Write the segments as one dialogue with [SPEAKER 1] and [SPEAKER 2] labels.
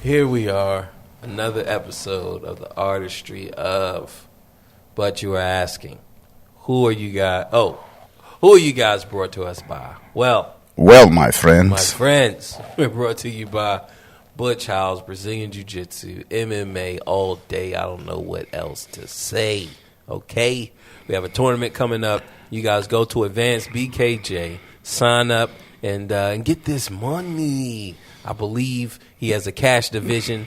[SPEAKER 1] Here we are, another episode of the Artistry of But You Were Asking. Who are you guys? Who are you guys brought to us by? Well,
[SPEAKER 2] my friends.
[SPEAKER 1] We're brought to you by Butch House, Brazilian Jiu-Jitsu, MMA all day. I don't know what else to say, okay? We have a tournament coming up. You guys go to Advanced BKJ, sign up, and get this money. I believe he has a cash division.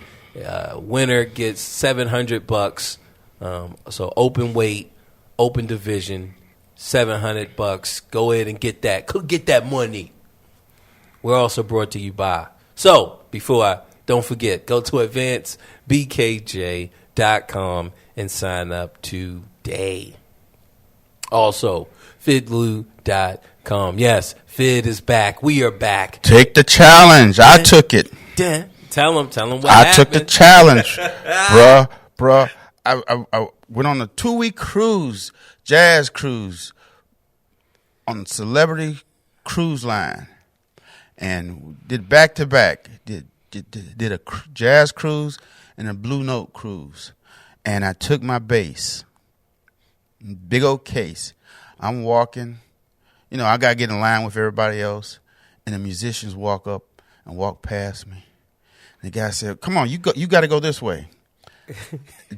[SPEAKER 1] Winner gets $700. So open weight, open division, $700. Go ahead and get that. Get that money. We're also brought to you by. So don't forget, go to advancedbkj.com and sign up today. Also, FidLew.com. Yes, Fid is back. We are back.
[SPEAKER 2] Take the challenge. I took it.
[SPEAKER 1] Tell him what happened.
[SPEAKER 2] I took the challenge, bruh. I went on a 2-week cruise, jazz cruise, on Celebrity Cruise Line, and did back to back. Did a jazz cruise and a Blue Note cruise, and I took my bass, big old case. I'm walking, I gotta get in line with everybody else, and the musicians walk up and walk past me. And the guy said, "Come on, you got to go this way."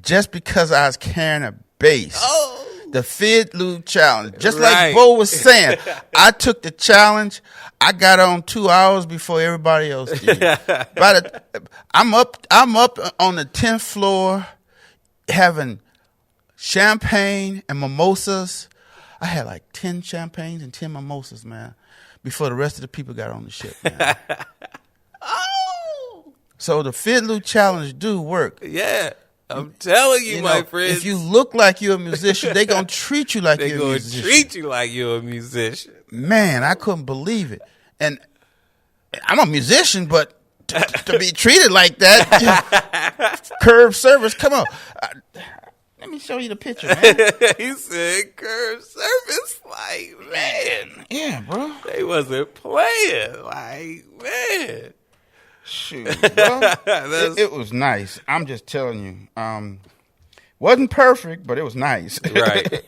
[SPEAKER 2] Just because I was carrying a bass.
[SPEAKER 1] Oh.
[SPEAKER 2] The FidLew challenge. Just like Bo was saying, I took the challenge. I got on 2 hours before everybody else did. I'm up on the 10th floor having champagne and mimosas. I had like 10 champagnes and 10 mimosas, man, before the rest of the people got on the ship, man. So the FidLew challenge do work.
[SPEAKER 1] Yeah. I'm telling you, my friends.
[SPEAKER 2] If you look like you're a musician, they're going to treat you like you're a musician.
[SPEAKER 1] They're going to treat you like you're a musician.
[SPEAKER 2] Man, I couldn't believe it. And I'm a musician, but to be treated like that, curb service, come on. Let me show you the picture, man.
[SPEAKER 1] He said curb service, like, man.
[SPEAKER 2] Yeah, bro.
[SPEAKER 1] They wasn't playing, like, man.
[SPEAKER 2] Shoot, bro. It was nice. I'm just telling you. Wasn't perfect, but it was nice.
[SPEAKER 1] Right.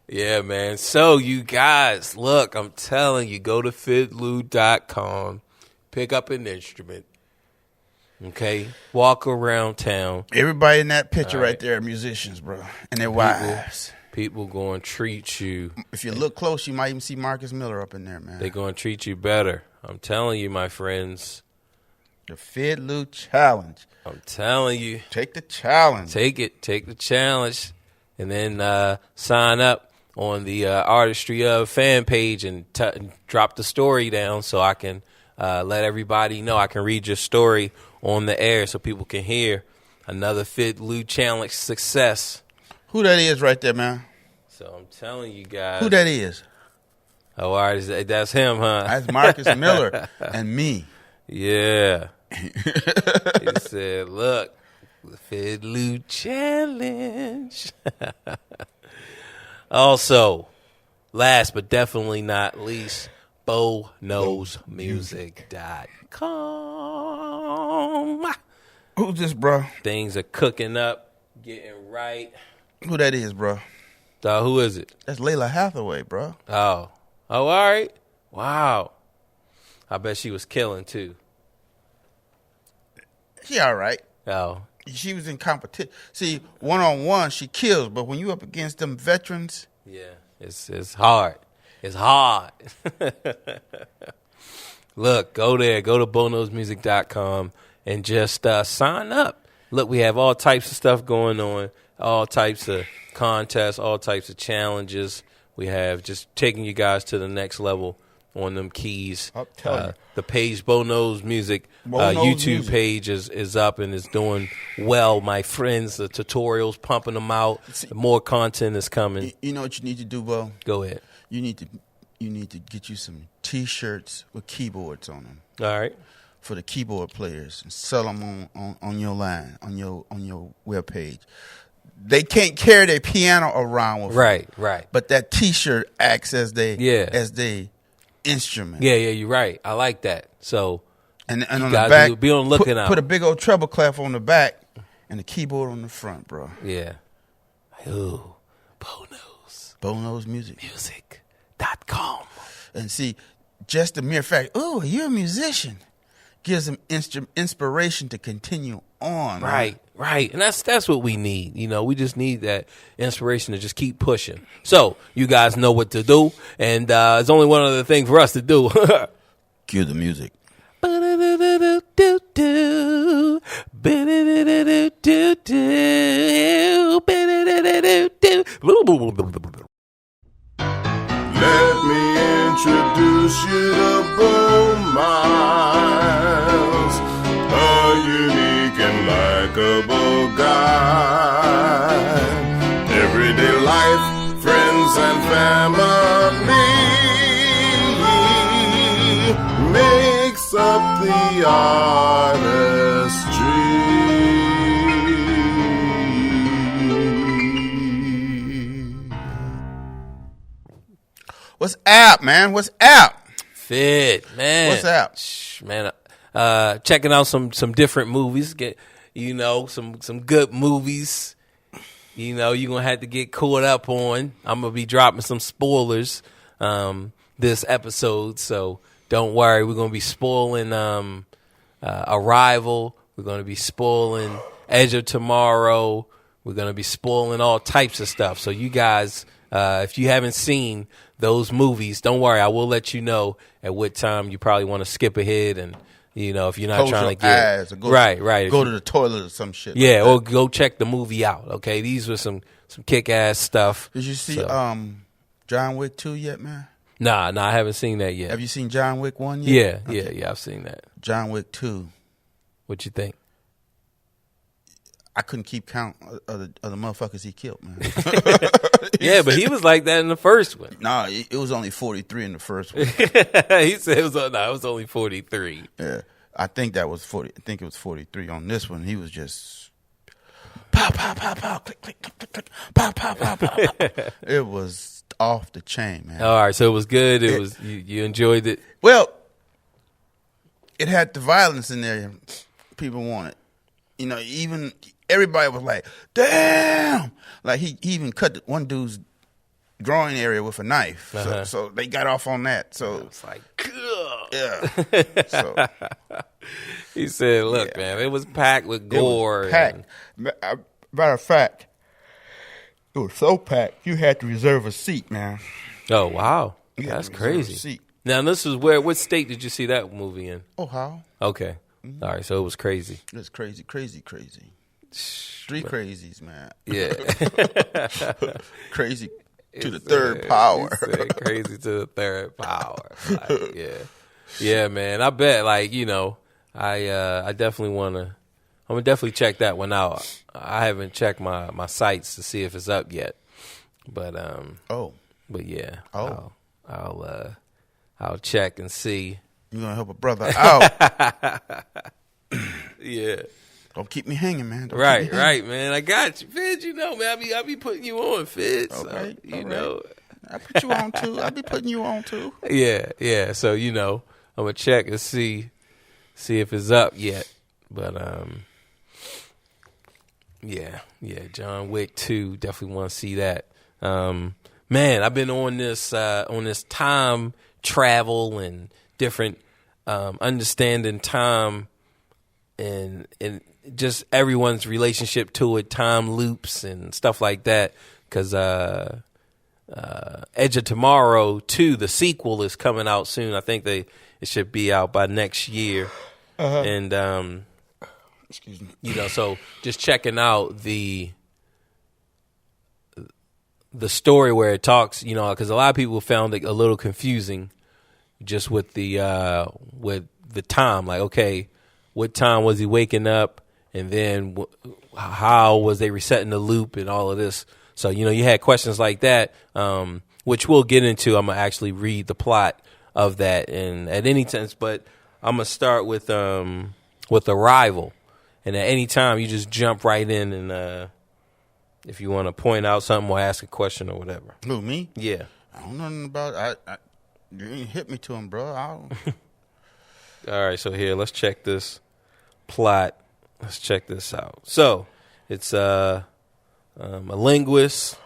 [SPEAKER 1] Yeah, man. So you guys, look, I'm telling you, go to FidLew.com, pick up an instrument, okay? Walk around town.
[SPEAKER 2] Everybody in that picture right there are musicians, bro, and their wives.
[SPEAKER 1] People going to treat you.
[SPEAKER 2] If you look close, you might even see Marcus Miller up in there, man.
[SPEAKER 1] They're going to treat you better. I'm telling you, my friends.
[SPEAKER 2] The FidLew challenge.
[SPEAKER 1] I'm telling you.
[SPEAKER 2] Take the challenge.
[SPEAKER 1] Take it. Take the challenge. And then sign up. on the Artistry fan page and drop the story down so I can let everybody know. I can read your story on the air so people can hear another FidLew challenge success.
[SPEAKER 2] Who that is right there, man?
[SPEAKER 1] So I'm telling you guys.
[SPEAKER 2] Who that is?
[SPEAKER 1] Oh, all right, that's him, huh?
[SPEAKER 2] That's Marcus Miller and me.
[SPEAKER 1] Yeah. He said, look, the FidLew challenge. Also, last but definitely not least, BoKnowsMusic.com.
[SPEAKER 2] Who's this, bro?
[SPEAKER 1] Things are cooking up, getting right.
[SPEAKER 2] Who that is, bro?
[SPEAKER 1] Who is it?
[SPEAKER 2] That's Layla Hathaway, bro.
[SPEAKER 1] Oh, all right. Wow. I bet she was killing, too.
[SPEAKER 2] She all right.
[SPEAKER 1] Oh.
[SPEAKER 2] She was in competition. See, one-on-one, she kills. But when you up against them veterans.
[SPEAKER 1] Yeah, it's hard. It's hard. Look, go there. Go to BoKnowsMusic.com and just sign up. Look, we have all types of stuff going on. All types of contests, all types of challenges. We have just taking you guys to the next level on them keys.
[SPEAKER 2] I'll tell you.
[SPEAKER 1] The page Bo Knows Music YouTube Music page is up and is doing well, my friends. The tutorials pumping them out. See, more content is coming.
[SPEAKER 2] You know what you need to do, Bo?
[SPEAKER 1] Go ahead.
[SPEAKER 2] You need to get you some T-shirts with keyboards on them.
[SPEAKER 1] All right.
[SPEAKER 2] For the keyboard players and sell them on your line on your webpage. They can't carry their piano around with them.
[SPEAKER 1] Right.
[SPEAKER 2] But that T-shirt acts as they instrument.
[SPEAKER 1] Yeah, you're right. I like that. So,
[SPEAKER 2] and on the back,
[SPEAKER 1] be on the lookout.
[SPEAKER 2] Put a big old treble clef on the back and the keyboard on the front, bro.
[SPEAKER 1] Yeah. Ooh, Bo Knows.
[SPEAKER 2] Music.com. And see, just the mere fact, oh, you're a musician, gives them inspiration to continue on.
[SPEAKER 1] Right. And that's what we need. You know, we just need that inspiration to just keep pushing. So you guys know what to do, and there's only one other thing for us to do.
[SPEAKER 2] Cue the music.
[SPEAKER 3] Let me introduce you to Bo Miles, a unique and likable guy. Everyday life, friends and family makes up the artistry.
[SPEAKER 2] What's up, man? What's up?
[SPEAKER 1] Fid, man.
[SPEAKER 2] What's up?
[SPEAKER 1] Man, checking out some different movies. Get some good movies. You know, you're going to have to get caught up on. I'm going to be dropping some spoilers this episode, so don't worry. We're going to be spoiling Arrival. We're going to be spoiling Edge of Tomorrow. We're going to be spoiling all types of stuff. So you guys, if you haven't seen those movies, don't worry. I will let you know at what time you probably want to skip ahead, and you know, if you're not trying to get
[SPEAKER 2] eyes or go
[SPEAKER 1] right,
[SPEAKER 2] go to the toilet or some shit.
[SPEAKER 1] Yeah,
[SPEAKER 2] like
[SPEAKER 1] or go check the movie out. Okay, these were some kick ass stuff.
[SPEAKER 2] Did you see John Wick 2 yet, man?
[SPEAKER 1] Nah, I haven't seen that yet.
[SPEAKER 2] Have you seen John Wick 1 yet?
[SPEAKER 1] Yeah, I've seen that.
[SPEAKER 2] John Wick 2.
[SPEAKER 1] What you think?
[SPEAKER 2] I couldn't keep count of the motherfuckers he killed, man.
[SPEAKER 1] Yeah, but he was like that in the first one.
[SPEAKER 2] Nah, it was only 43 in the first one.
[SPEAKER 1] He said it was only 43.
[SPEAKER 2] Yeah, I think that was 40. I think it was 43 on this one. He was just pow, pow, pow, pow, click, click, click, click, click, pow, pow, pow, pow, pow. It was off the chain, man.
[SPEAKER 1] All right, so it was good. It was you enjoyed it.
[SPEAKER 2] Well, it had the violence in there. People wanted, you know, even. Everybody was like, damn. Like, he even cut one dude's groin area with a knife. So they got off on that. So
[SPEAKER 1] it's like,
[SPEAKER 2] yeah. So
[SPEAKER 1] he said, look, man, it was packed with gore.
[SPEAKER 2] It was packed. Matter of fact, it was so packed, you had to reserve a seat, man.
[SPEAKER 1] Oh, wow. That's crazy.
[SPEAKER 2] Seat.
[SPEAKER 1] Now, this is what state did you see that movie in?
[SPEAKER 2] Ohio.
[SPEAKER 1] Okay. Mm-hmm. All right, so it was crazy.
[SPEAKER 2] It was crazy. Three crazies, man.
[SPEAKER 1] Yeah.
[SPEAKER 2] Crazy. To the third power.
[SPEAKER 1] Crazy to the third power. Like, yeah, man. I bet, like, you know, I definitely want to. I'm gonna definitely check that one out. I haven't checked my sites to see if it's up yet, but yeah. I'll check and see.
[SPEAKER 2] You're gonna help a brother out.
[SPEAKER 1] Yeah.
[SPEAKER 2] Don't keep me hanging, man.
[SPEAKER 1] Right, man. I got you, Fid. You know, man. I be putting you on, Fid. So,
[SPEAKER 2] Okay,
[SPEAKER 1] you know.
[SPEAKER 2] I put you on too. I be putting you on too.
[SPEAKER 1] Yeah. So, you know, I'm gonna check and see if it's up yet. But yeah. John Wick 2. Definitely want to see that. Man, I've been on this time travel and different understanding time and just everyone's relationship to it, time loops and stuff like that. Because Edge of Tomorrow 2, the sequel, is coming out soon. I think it should be out by next year. And
[SPEAKER 2] excuse me.
[SPEAKER 1] You know, so just checking out the story where it talks, you know, because a lot of people found it a little confusing, just with the time. Like, okay, what time was he waking up, and then how was they resetting the loop and all of this? So, you know, you had questions like that, which we'll get into. I'm gonna actually read the plot of that, and at any sense, but I'm gonna start with Arrival, and at any time you just jump right in and if you want to point out something or ask a question or whatever.
[SPEAKER 2] Who, me?
[SPEAKER 1] Yeah.
[SPEAKER 2] I don't know nothing about it. You ain't hit me to him, bro.
[SPEAKER 1] All right, so here, let's check this plot. Let's check this out. So, it's a linguist.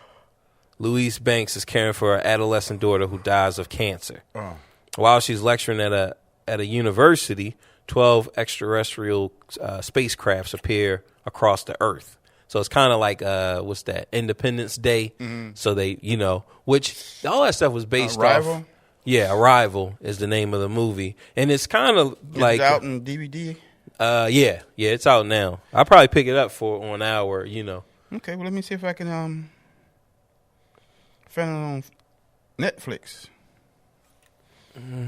[SPEAKER 1] Louise Banks is caring for her adolescent daughter who dies of cancer.
[SPEAKER 2] Oh.
[SPEAKER 1] While she's lecturing at a university, 12 extraterrestrial spacecrafts appear across the Earth. So it's kind of like, what's that, Independence Day. Mm-hmm. So they, you know, which all that stuff was based
[SPEAKER 2] Arrival?
[SPEAKER 1] off. Yeah, Arrival is the name of the movie. And it's kind of like.
[SPEAKER 2] It's out in DVD?
[SPEAKER 1] Yeah, it's out now. I'll probably pick it up on our, you know.
[SPEAKER 2] Okay, well, let me see if I can find it on Netflix.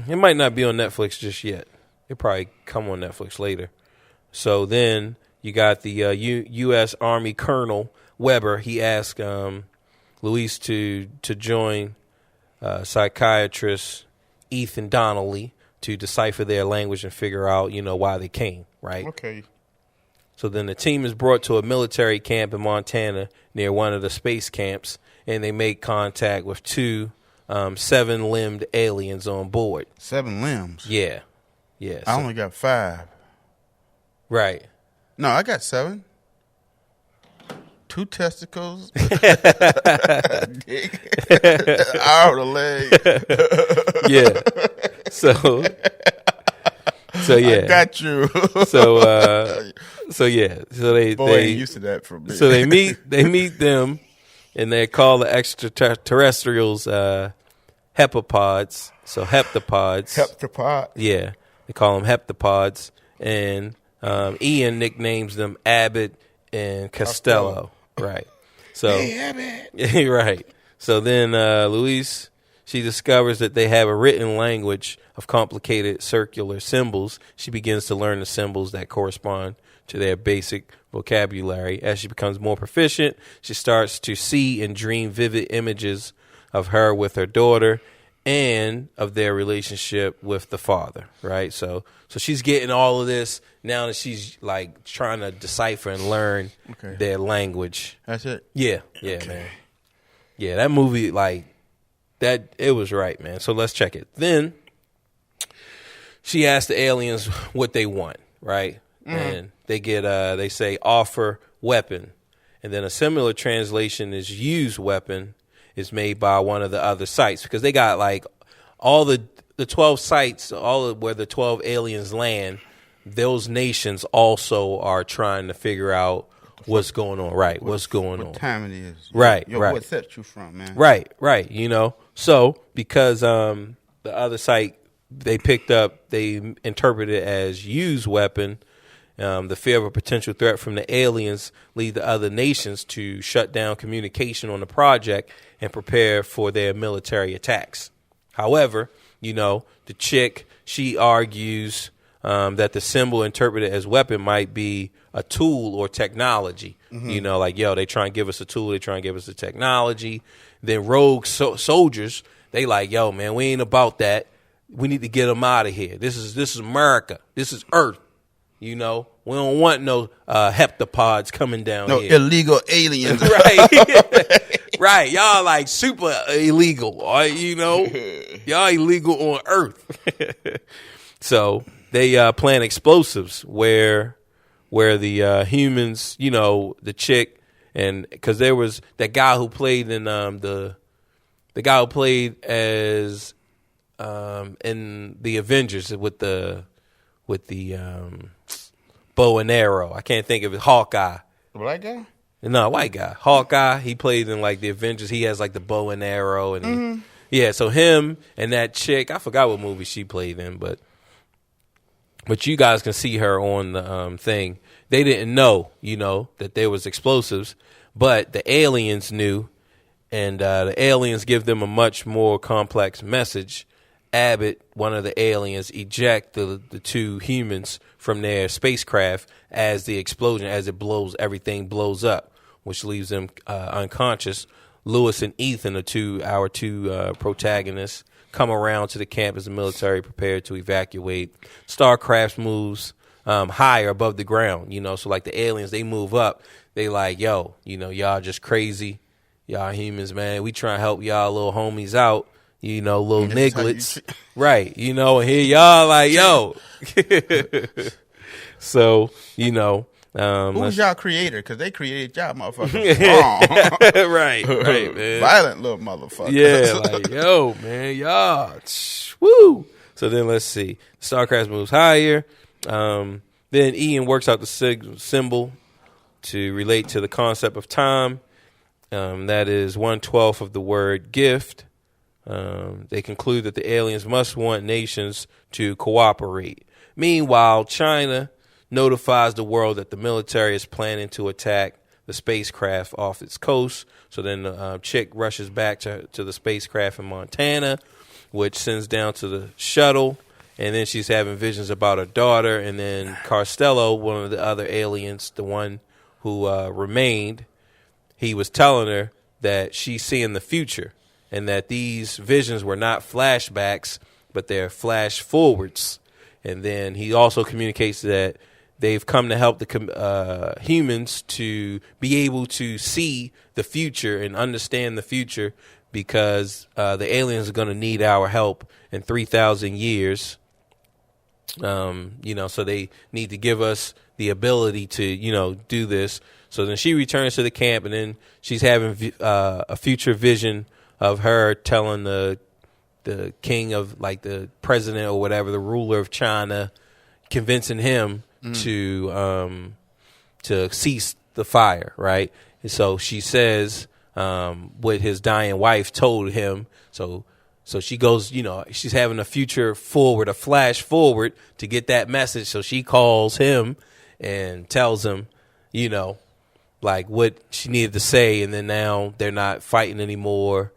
[SPEAKER 1] It might not be on Netflix just yet. It'll probably come on Netflix later. So then you got the U.S. Army Colonel Weber. He asked Luis to join psychiatrist Ethan Donnelly to decipher their language and figure out, you know, why they came, right?
[SPEAKER 2] Okay.
[SPEAKER 1] So then the team is brought to a military camp in Montana near one of the space camps, and they make contact with two 7-limbed aliens on board.
[SPEAKER 2] 7 limbs?
[SPEAKER 1] Yeah.
[SPEAKER 2] I only got 5.
[SPEAKER 1] Right.
[SPEAKER 2] No, I got 7. 2 testicles. Dick. Out of leg.
[SPEAKER 1] Yeah. So yeah.
[SPEAKER 2] I got you.
[SPEAKER 1] So yeah. So they
[SPEAKER 2] ain't used to that from me.
[SPEAKER 1] So they meet them, and they call the extraterrestrials hepapods. So heptapods.
[SPEAKER 2] Heptapod.
[SPEAKER 1] Yeah. They call them heptapods, and Ian nicknames them Abbott and Costello. Right. So,
[SPEAKER 2] hey, Abbott.
[SPEAKER 1] Right. So then Louise, she discovers that they have a written language of complicated circular symbols. She begins to learn the symbols that correspond to their basic vocabulary. As she becomes more proficient, she starts to see and dream vivid images of her with her daughter and of their relationship with the father, right? So she's getting all of this now that she's like trying to decipher and learn their language.
[SPEAKER 2] That's it?
[SPEAKER 1] Yeah, man. Yeah, that movie, like, that, it was right, man. So let's check it. Then she asks the aliens what they want, right? Mm-hmm. And they get, they say, offer weapon. And then a similar translation is use weapon is made by one of the other sites, because they got like all the 12 sites, where the 12 aliens land. Those nations also are trying to figure out what's going on, right? What's going on?
[SPEAKER 2] What time it is?
[SPEAKER 1] Right,
[SPEAKER 2] Yo,
[SPEAKER 1] right.
[SPEAKER 2] What set you from, man?
[SPEAKER 1] Right. You know, so because the other site they picked up, they interpreted it as use weapon, The fear of a potential threat from the aliens lead the other nations to shut down communication on the project and prepare for their military attacks. However, the chick, she argues that the symbol interpreted as weapon might be a tool or technology. They try and give us a tool, they try and give us a technology. Then rogue soldiers, they like, yo, man, we ain't about that. We need to get them out of here. This is America. This is Earth. We don't want no heptapods coming down here.
[SPEAKER 2] No illegal aliens.
[SPEAKER 1] Right. Right. Y'all like super illegal. Y'all illegal on Earth. So they plant explosives where the humans, the chick, and because there was that guy who played in the guy who played as in the Avengers with the bow and arrow. I can't think of it. Hawkeye.
[SPEAKER 2] The black guy?
[SPEAKER 1] No, white guy. Hawkeye. He played in like the Avengers. He has like the bow and arrow, and so him and that chick. I forgot what movie she played in, but you guys can see her on the thing. They didn't know, that there was explosives, but the aliens knew, and the aliens give them a much more complex message. Abbott, one of the aliens, eject the two humans from their spacecraft as the explosion, as it blows, everything blows up, which leaves them unconscious. Lewis and Ethan, our two protagonists, come around to the camp as the military prepared to evacuate. Starcraft moves higher above the ground, so like the aliens, they move up. They like, yo, y'all just crazy. Y'all humans, man. We try to help y'all little homies out. Little nigglets. Right. And here y'all like, yo. So,
[SPEAKER 2] who's y'all creator? Because they created y'all motherfuckers wrong.
[SPEAKER 1] Right, man.
[SPEAKER 2] Violent little motherfuckers.
[SPEAKER 1] Yeah, like, yo, man, y'all. Woo. So then let's see. Starcraft moves higher. Then Ian works out the symbol to relate to the concept of time. That is 1/12 of the word gift. They conclude that the aliens must want nations to cooperate. Meanwhile, China notifies the world that the military is planning to attack the spacecraft off its coast. So then the chick rushes back to the spacecraft in Montana, which sends down to the shuttle. And then she's having visions about her daughter. And then Costello, one of the other aliens, the one who remained, he was telling her that she's seeing the future. And that these visions were not flashbacks, but they're flash forwards. And then he also communicates that they've come to help the humans to be able to see the future and understand the future because the aliens are going to need our help in 3,000 years. So they need to give us the ability to, do this. So then she returns to the camp, and then she's having a future vision of her telling the king of like the president or whatever, the ruler of China, convincing him to cease the fire, right? And so she says what his dying wife told him. So she goes, she's having a future forward, a flash forward to get that message. So she calls him and tells him, like what she needed to say, and then now they're not fighting anymore.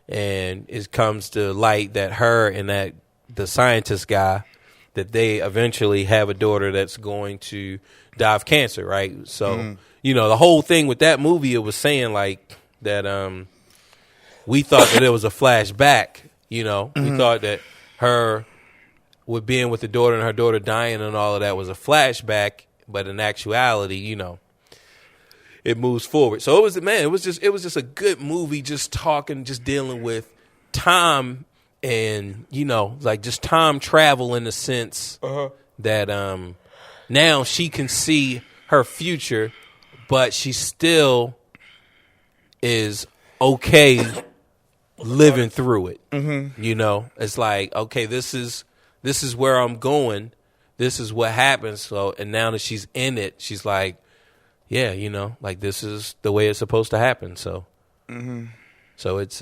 [SPEAKER 1] And it comes to light that her and that the scientist guy, that they eventually have a daughter that's going to die of cancer, right? So, the whole thing with that movie, it was saying like that we thought that it was a flashback, We thought that her with being with the daughter and her daughter dying and all of that was a flashback, but in actuality, it moves forward. So it was just a good movie, just dealing with time and, like just time travel in the sense that now she can see her future, but she still is okay living through it. It's like, okay, this is where I'm going. This is what happens. So, and now that she's in it, she's like, yeah, like this is the way it's supposed to happen. So, so it's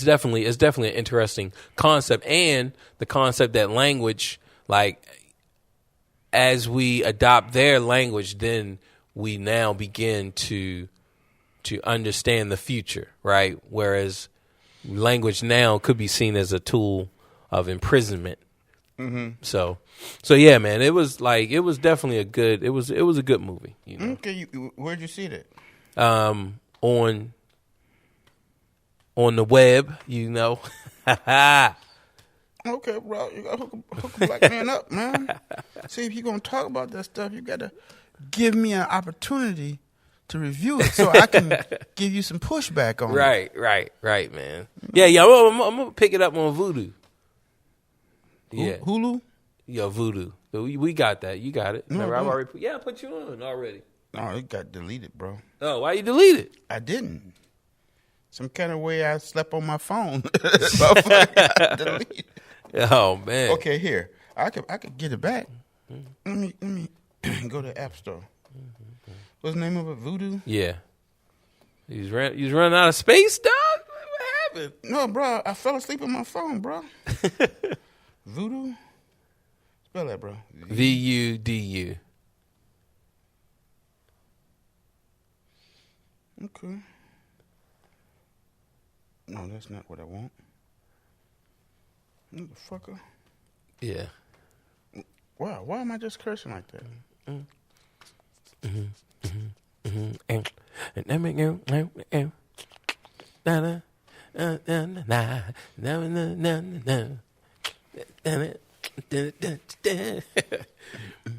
[SPEAKER 1] definitely an interesting concept, and the concept that language, like as we adopt their language, then we now begin to understand the future, right? Whereas language now could be seen as a tool of imprisonment. Mm-hmm. So yeah, man, it was definitely a good movie. You know?
[SPEAKER 2] Okay, where'd you see that?
[SPEAKER 1] On the web, you know.
[SPEAKER 2] Okay, bro, you gotta hook a black man up, man. See, if you're gonna talk about that stuff, you gotta give me an opportunity to review it so I can give you some pushback on it.
[SPEAKER 1] Right, man. Yeah, I'm gonna pick it up on Vudu. Yeah,
[SPEAKER 2] Hulu.
[SPEAKER 1] Yeah, Vudu. We got that. You got it.
[SPEAKER 2] No,
[SPEAKER 1] Remember, I put you on already.
[SPEAKER 2] No, it got deleted, bro.
[SPEAKER 1] Oh, why you delete it?
[SPEAKER 2] I didn't. Some kind of way I slept on my phone. Got deleted.
[SPEAKER 1] Oh man.
[SPEAKER 2] Okay, here I could get it back. Let me go to the App Store. What's the name of it? Vudu?
[SPEAKER 1] Yeah. You was running out of space, dog? What happened?
[SPEAKER 2] No, bro. I fell asleep on my phone, bro. Vudu? Spell that, bro.
[SPEAKER 1] VUDU.
[SPEAKER 2] Okay. No, that's not what I want. Motherfucker.
[SPEAKER 1] Yeah.
[SPEAKER 2] Wow, why am I just cursing like that?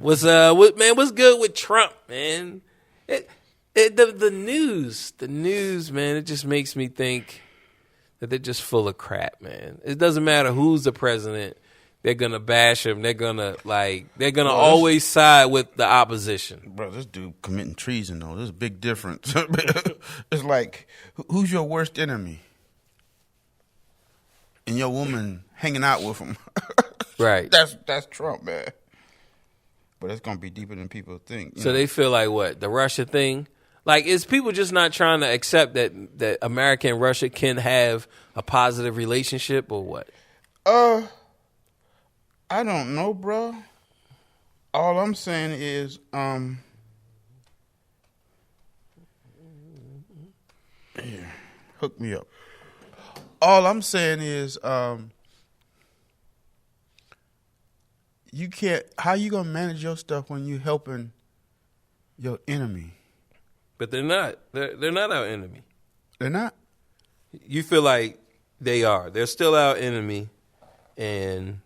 [SPEAKER 1] What's good with Trump, man? The news, man, it just makes me think that they're just full of crap, man. It doesn't matter who's the president. They're going to bash him. They're going to always side with the opposition.
[SPEAKER 2] Bro, this dude committing treason, though. There's a big difference. It's like, who's your worst enemy? And your woman hanging out with him.
[SPEAKER 1] Right.
[SPEAKER 2] That's Trump, man. But it's going to be deeper than people think.
[SPEAKER 1] So they feel like what? The Russia thing? Like, is people just not trying to accept that America and Russia can have a positive relationship or what?
[SPEAKER 2] I don't know, bro. All I'm saying is, here, hook me up. All I'm saying is, you can't. How you gonna manage your stuff when you helping your enemy?
[SPEAKER 1] But they're not. They're not our enemy.
[SPEAKER 2] They're not.
[SPEAKER 1] You feel like they are. They're still our enemy, and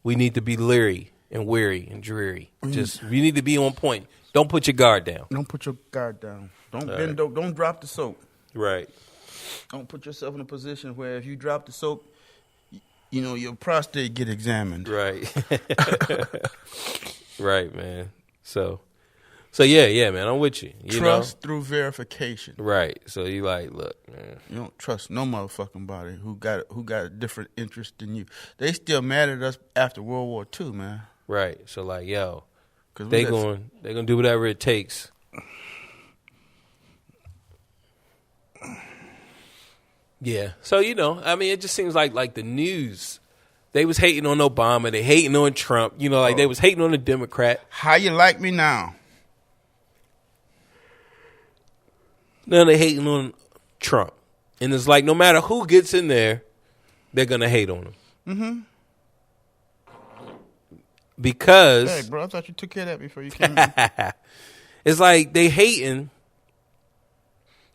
[SPEAKER 1] we need to be leery and weary and dreary. Just we need to be on point. Don't put your guard down.
[SPEAKER 2] Don't put your guard down. Don't bend. Right. Don't drop the soap.
[SPEAKER 1] Right.
[SPEAKER 2] Don't put yourself in a position where if you drop the soap, you know your prostate get examined.
[SPEAKER 1] Right. Right, man. So yeah, man. I'm with you.
[SPEAKER 2] Trust through verification.
[SPEAKER 1] Right. So you like, look, man.
[SPEAKER 2] You don't trust no motherfucking body who got a different interest than you. They still mad at us after World War II, man.
[SPEAKER 1] Right. So like, yo, they gonna do whatever it takes. Yeah. So I mean, it just seems like the news. They was hating on Obama. They hating on Trump. They was hating on the Democrat.
[SPEAKER 2] How you like me now?
[SPEAKER 1] Now they hating on Trump. And it's like no matter who gets in there, they're going to hate on him. Mm-hmm. Because...
[SPEAKER 2] Hey, bro, I thought you took care of that before you came in.
[SPEAKER 1] It's like they hating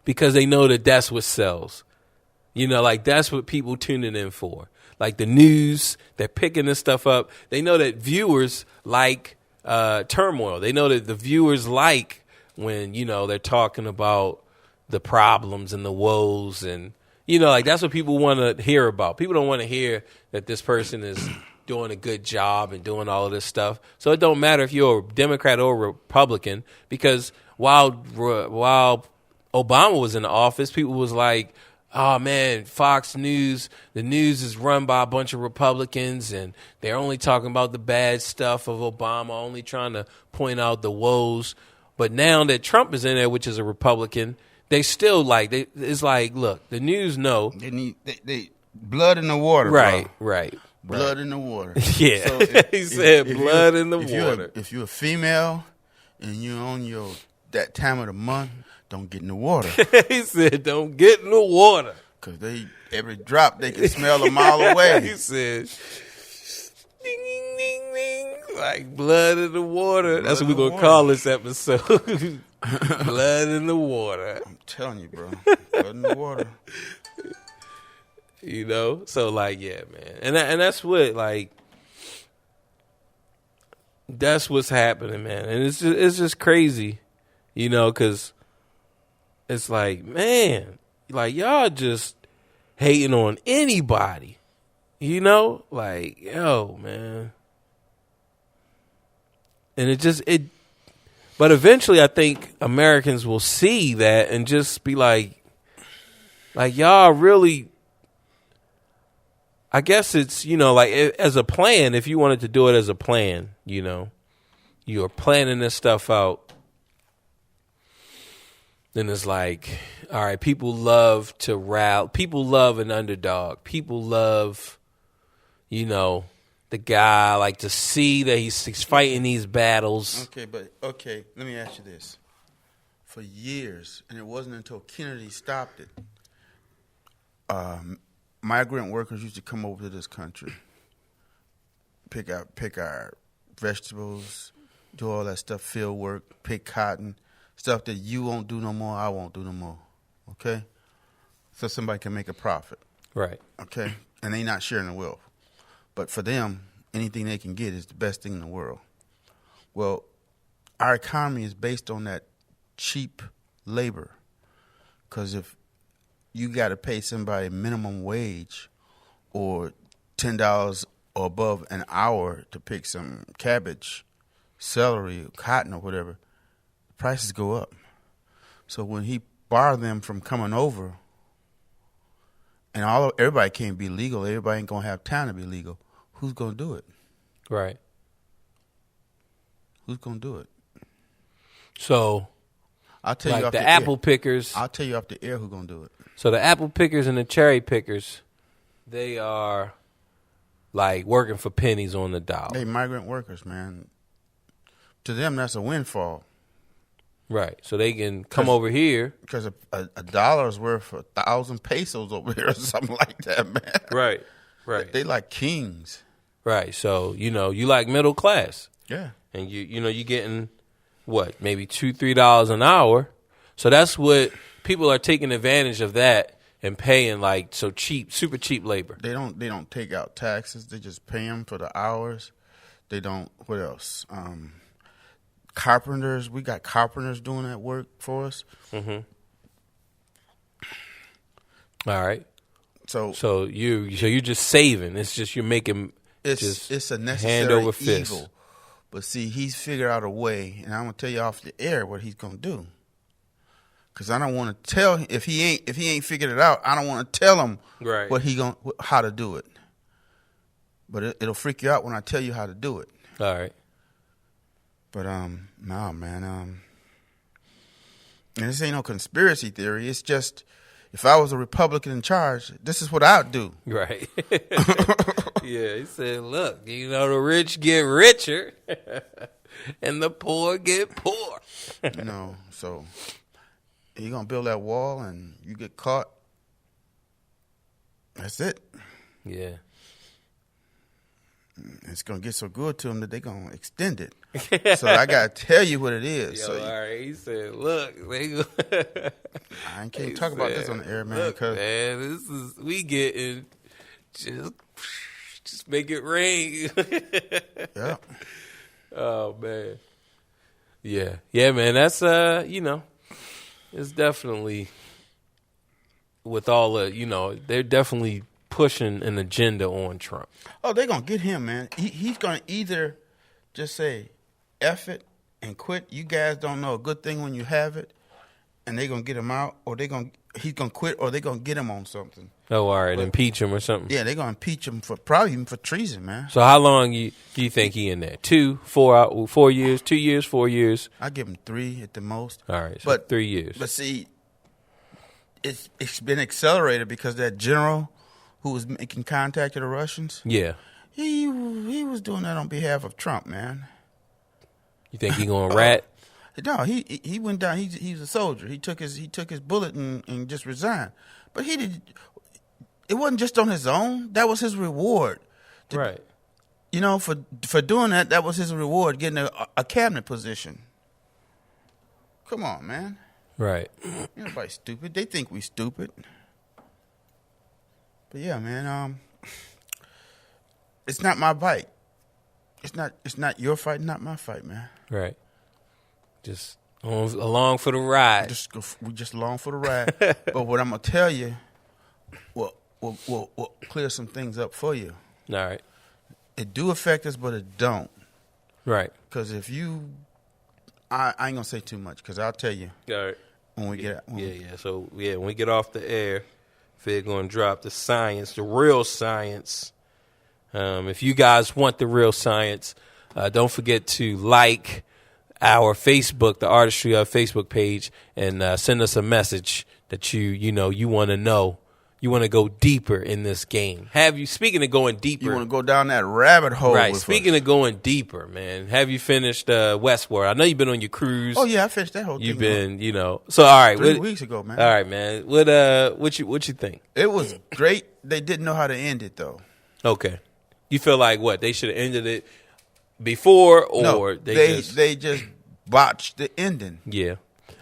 [SPEAKER 1] because they know that that's what sells. That's what people tuning in for. Like the news, they're picking this stuff up. They know that viewers like turmoil. They know that the viewers like when, they're talking about the problems and the woes and, that's what people want to hear about. People don't want to hear that this person is doing a good job and doing all of this stuff. So it don't matter if you're a Democrat or a Republican because while Obama was in the office, people was like, oh, man, Fox News, the news is run by a bunch of Republicans, and they're only talking about the bad stuff of Obama, only trying to point out the woes. But now that Trump is in there, which is a Republican, they still it's like, look, the news know.
[SPEAKER 2] They need they blood in the water,
[SPEAKER 1] right,
[SPEAKER 2] bro.
[SPEAKER 1] Right.
[SPEAKER 2] blood in the water.
[SPEAKER 1] Yeah,
[SPEAKER 2] So
[SPEAKER 1] he said
[SPEAKER 2] if
[SPEAKER 1] blood in the
[SPEAKER 2] if
[SPEAKER 1] water.
[SPEAKER 2] If you're a female and you're on that time of the month, don't get in the water.
[SPEAKER 1] He said, "Don't get in the water."
[SPEAKER 2] Because every drop, they can smell a mile away.
[SPEAKER 1] He said, "Ding, ding, ding, ding," like blood in the water. That's what we're going to call this episode. Blood in the water.
[SPEAKER 2] I'm telling you, bro. Blood in the water.
[SPEAKER 1] You know? So, like, yeah, man. And that's what, like, that's what's happening, man. And it's just crazy, you know, because it's like, man, like, y'all just hating on anybody, you know? Like, yo, man. And but eventually I think Americans will see that and just be like y'all really, I guess it's, you know, like as a plan, if you wanted to do it as a plan, you know, you're planning this stuff out, then it's like, all right, people love to rally, people love an underdog, people love, you know, the guy, like to see that he's fighting these battles.
[SPEAKER 2] Okay, let me ask you this. For years, and it wasn't until Kennedy stopped it, migrant workers used to come over to this country, pick our vegetables, do all that stuff, field work, pick cotton, stuff that you won't do no more, I won't do no more. Okay? So somebody can make a profit.
[SPEAKER 1] Right.
[SPEAKER 2] Okay? And they not sharing the wealth. But for them, anything they can get is the best thing in the world. Well, our economy is based on that cheap labor. Because if you got to pay somebody minimum wage or $10 or above an hour to pick some cabbage, celery, cotton, or whatever, the prices go up. So when he barred them from coming over, and everybody can't be legal, everybody ain't going to have time to be legal, who's going to do it?
[SPEAKER 1] Right.
[SPEAKER 2] Who's going to do it?
[SPEAKER 1] So,
[SPEAKER 2] I'll tell you
[SPEAKER 1] like
[SPEAKER 2] off
[SPEAKER 1] the apple pickers.
[SPEAKER 2] I'll tell you off the air who's going to do it.
[SPEAKER 1] So the apple pickers and the cherry pickers, they are like working for pennies on the dollar.
[SPEAKER 2] They migrant workers, man. To them, that's a windfall.
[SPEAKER 1] Right. So they can come over here.
[SPEAKER 2] Because a dollar is worth 1,000 pesos over here or something like that, man.
[SPEAKER 1] Right. Right.
[SPEAKER 2] They like kings.
[SPEAKER 1] Right. So, you know, you like middle class.
[SPEAKER 2] Yeah.
[SPEAKER 1] And you know, you're getting what, maybe $2-3 an hour. So that's what people are taking advantage of, that and paying like so cheap, super cheap labor.
[SPEAKER 2] They don't take out taxes. They just pay them for the hours. They don't. What else? Carpenters. We got carpenters doing that work for us.
[SPEAKER 1] Mm-hmm. All right.
[SPEAKER 2] So
[SPEAKER 1] you're just saving. It's just you're making.
[SPEAKER 2] It's a necessary
[SPEAKER 1] hand over fist.
[SPEAKER 2] evil. But see, he's figured out a way, and I'm gonna tell you off the air what he's gonna do. Cause I don't want to tell him if he ain't figured it out. I don't want to tell him
[SPEAKER 1] right.
[SPEAKER 2] how to do it. But it'll freak you out when I tell you how to do it.
[SPEAKER 1] All right.
[SPEAKER 2] But no, man. And this ain't no conspiracy theory. It's just if I was a Republican in charge, this is what I'd do.
[SPEAKER 1] Right. Yeah, he said, look, you know, the rich get richer and the poor get poor.
[SPEAKER 2] You know, so you're going to build that wall and you get caught. That's it.
[SPEAKER 1] Yeah.
[SPEAKER 2] It's going to get so good to them that they're going to extend it. So I got to tell you what it is.
[SPEAKER 1] Yo,
[SPEAKER 2] so
[SPEAKER 1] all right. He said, look.
[SPEAKER 2] I can't talk about this on the air, man.
[SPEAKER 1] Look, man, we getting just make it rain.
[SPEAKER 2] Yeah.
[SPEAKER 1] Oh, man. Yeah. Yeah, man. That's, you know, it's definitely with all the, you know, they're definitely pushing an agenda on Trump.
[SPEAKER 2] Oh, they're going to get him, man. He's going to either just say, F it and quit. You guys don't know a good thing when you have it, and they're going to get him out, or he's going to quit, or they're going to get him on something.
[SPEAKER 1] Oh, all right. Impeach him or something.
[SPEAKER 2] Yeah, they're going to impeach him probably even for treason, man.
[SPEAKER 1] So how long do you think he in there? 4 years, 2 years, 4 years?
[SPEAKER 2] I give him 3 at the most.
[SPEAKER 1] All right, so 3 years.
[SPEAKER 2] But see, it's been accelerated because that general who was making contact with the Russians.
[SPEAKER 1] Yeah.
[SPEAKER 2] He was doing that on behalf of Trump, man.
[SPEAKER 1] You think he going to rat?
[SPEAKER 2] No, he went down. He's a soldier. He took his bullet and just resigned. But he did. It wasn't just on his own. That was his reward.
[SPEAKER 1] Right.
[SPEAKER 2] You know, for doing that, that was his reward, getting a cabinet position. Come on, man.
[SPEAKER 1] Right.
[SPEAKER 2] Ain't nobody stupid. They think we stupid. But yeah, man. It's not my fight. It's not your fight, not my fight, man.
[SPEAKER 1] Right. Just along for the ride.
[SPEAKER 2] We just along for the ride. But what I'm gonna tell you, will clear some things up for you.
[SPEAKER 1] All right.
[SPEAKER 2] It do affect us, but it don't.
[SPEAKER 1] Right.
[SPEAKER 2] Because if you, I ain't gonna say too much, because I'll tell you.
[SPEAKER 1] All right.
[SPEAKER 2] When we get
[SPEAKER 1] So when we get off the air, Fid gonna drop the science, the real science. If you guys want the real science, don't forget to like our Facebook, the Artistry Facebook page, and send us a message that you want to know. You want to go deeper in this game. Speaking of going deeper,
[SPEAKER 2] you want to go down that rabbit hole.
[SPEAKER 1] Right. Speaking of going deeper, man, have you finished Westworld? I know you've been on your cruise.
[SPEAKER 2] Oh yeah, I finished that whole thing.
[SPEAKER 1] You've been, So all right,
[SPEAKER 2] 3 weeks ago, man.
[SPEAKER 1] All right, man. What you think?
[SPEAKER 2] It was great. They didn't know how to end it though.
[SPEAKER 1] Okay. You feel like what? They should have ended it before, or
[SPEAKER 2] no, they just botched the ending.
[SPEAKER 1] Yeah,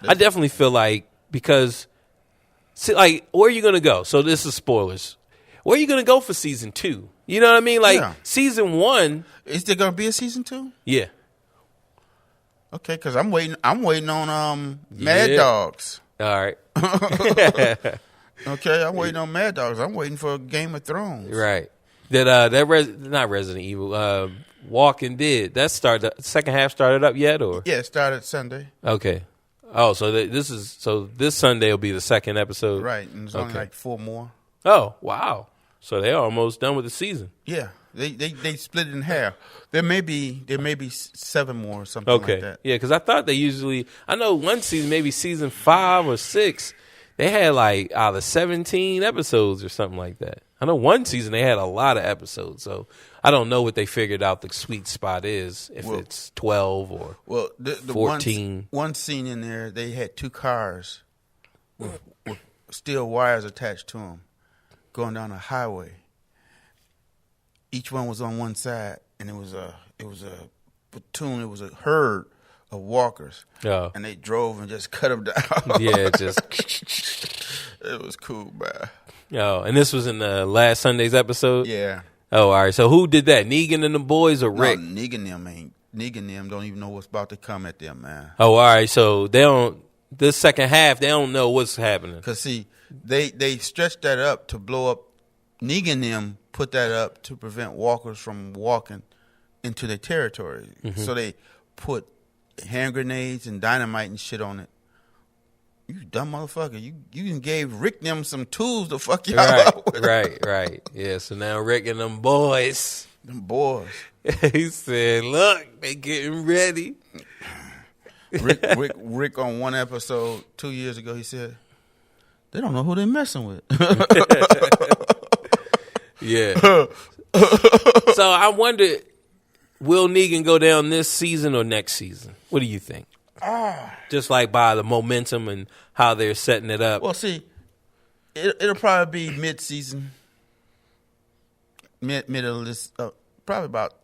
[SPEAKER 1] I definitely feel like because. See, like, where are you going to go? So this is spoilers. Where are you going to go for season 2? You know what I mean? Like, season 1.
[SPEAKER 2] Is there going to be a season 2?
[SPEAKER 1] Yeah.
[SPEAKER 2] Okay, because I'm waiting on Mad Dogs.
[SPEAKER 1] All right.
[SPEAKER 2] Okay, I'm waiting on Mad Dogs. I'm waiting for Game of Thrones.
[SPEAKER 1] Right. Not Resident Evil, Walking Dead. The second half started up yet, or?
[SPEAKER 2] Yeah, it started Sunday.
[SPEAKER 1] Okay. Oh, so this Sunday will be the second episode,
[SPEAKER 2] right? And there's only like 4 more.
[SPEAKER 1] Oh, wow! So they're almost done with the season.
[SPEAKER 2] Yeah, they split it in half. There may be 7 more or something like that.
[SPEAKER 1] Yeah, because I thought they usually. I know one season, maybe season 5 or 6, they had like either 17 episodes or something like that. I know one season they had a lot of episodes, so I don't know what they figured out the sweet spot is, if it's 12 or
[SPEAKER 2] the
[SPEAKER 1] 14.
[SPEAKER 2] One scene in there, they had 2 cars with steel wires attached to them going down a highway. Each one was on one side, and it was a platoon. It was a herd of walkers, and they drove and just cut them down.
[SPEAKER 1] Yeah, just
[SPEAKER 2] it was cool, man.
[SPEAKER 1] Oh, and this was in the last Sunday's episode?
[SPEAKER 2] Yeah.
[SPEAKER 1] Oh, all right. So who did that? Negan and the boys or Rick?
[SPEAKER 2] No, Negan them don't even know what's about to come at them, man.
[SPEAKER 1] Oh, all right. So they don't. This second half, they don't know what's happening.
[SPEAKER 2] Because see, they stretched that up to blow up. Negan them put that up to prevent walkers from walking into their territory. Mm-hmm. So they put hand grenades and dynamite and shit on it. You dumb motherfucker. You gave Rick them some tools to fuck y'all up with.
[SPEAKER 1] Right. Yeah, so now Rick and them boys.
[SPEAKER 2] He
[SPEAKER 1] said, look, they getting ready.
[SPEAKER 2] Rick on one episode 2 years ago, he said, they don't know who they're messing with.
[SPEAKER 1] Yeah. So I wonder, will Negan go down this season or next season? What do you think? Just like by the momentum and how they're setting it up.
[SPEAKER 2] Well, see, it'll probably be mid-season, middle of this, probably about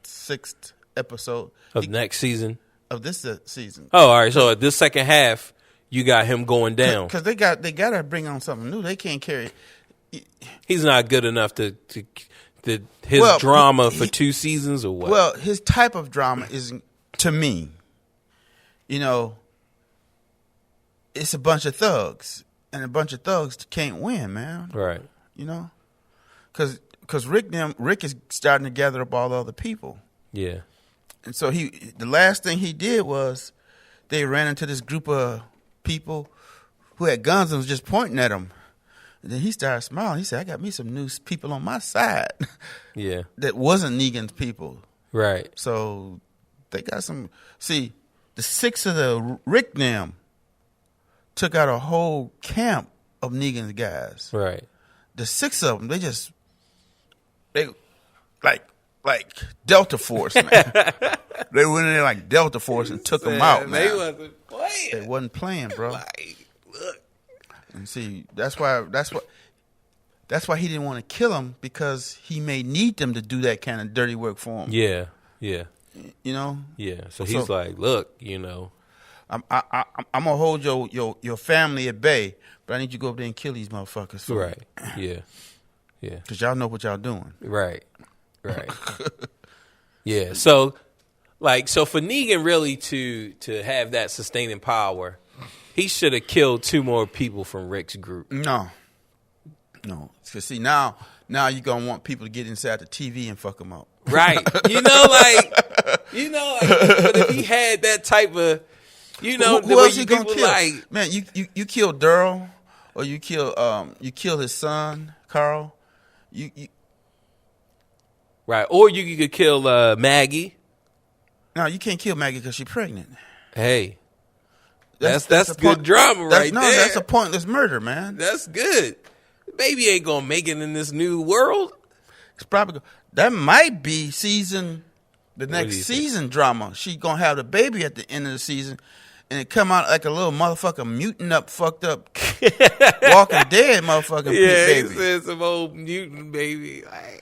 [SPEAKER 2] 6th episode
[SPEAKER 1] of next season.
[SPEAKER 2] Of this season.
[SPEAKER 1] Oh, all right. So at this second half, you got him going down
[SPEAKER 2] because they got to bring on something new. They can't carry.
[SPEAKER 1] He's not good enough to drama for 2 seasons or what?
[SPEAKER 2] Well, his type of drama is, to me, it's a bunch of thugs, and a bunch of thugs can't win, man.
[SPEAKER 1] Right.
[SPEAKER 2] Because Rick is starting to gather up all the other people.
[SPEAKER 1] Yeah.
[SPEAKER 2] And so the last thing he did was they ran into this group of people who had guns and was just pointing at him. And then he started smiling. He said, I got me some new people on my side.
[SPEAKER 1] Yeah.
[SPEAKER 2] That wasn't Negan's people.
[SPEAKER 1] Right.
[SPEAKER 2] So they got some. See, the 6 of the Rick them took out a whole camp of Negan's guys.
[SPEAKER 1] Right.
[SPEAKER 2] The 6 of them, like Delta Force, man. They went in there like Delta Force and took him out, man.
[SPEAKER 1] They wasn't playing.
[SPEAKER 2] They wasn't playing, bro.
[SPEAKER 1] Like, look.
[SPEAKER 2] And see, that's why he didn't want to kill him, because he may need them to do that kind of dirty work for him.
[SPEAKER 1] Yeah.
[SPEAKER 2] You know.
[SPEAKER 1] Yeah. So he's like, look,
[SPEAKER 2] I'm gonna hold your family at bay, but I need you to go up there and kill these motherfuckers. For
[SPEAKER 1] right.
[SPEAKER 2] me.
[SPEAKER 1] Yeah.
[SPEAKER 2] Because y'all know what y'all doing.
[SPEAKER 1] Right. Yeah. So for Negan really to have that sustaining power, he should have killed 2 more people from Rick's group.
[SPEAKER 2] No. Because see, now you're going to want people to get inside the TV and fuck them up.
[SPEAKER 1] Right. But if he had that type of,
[SPEAKER 2] who else he going to kill? Like, man, you kill Daryl, or you kill his son, Carl. You
[SPEAKER 1] right. Or you could kill Maggie.
[SPEAKER 2] No, you can't kill Maggie because she's pregnant.
[SPEAKER 1] Hey. That's good drama right there.
[SPEAKER 2] That's a pointless murder, man.
[SPEAKER 1] That's good. Baby ain't gonna make it in this new world.
[SPEAKER 2] It's probably that might be the next season drama. She gonna have the baby at the end of the season, and it come out like a little motherfucker mutant up, fucked up, Walking Dead motherfucking baby.
[SPEAKER 1] He said some old mutant baby. Like,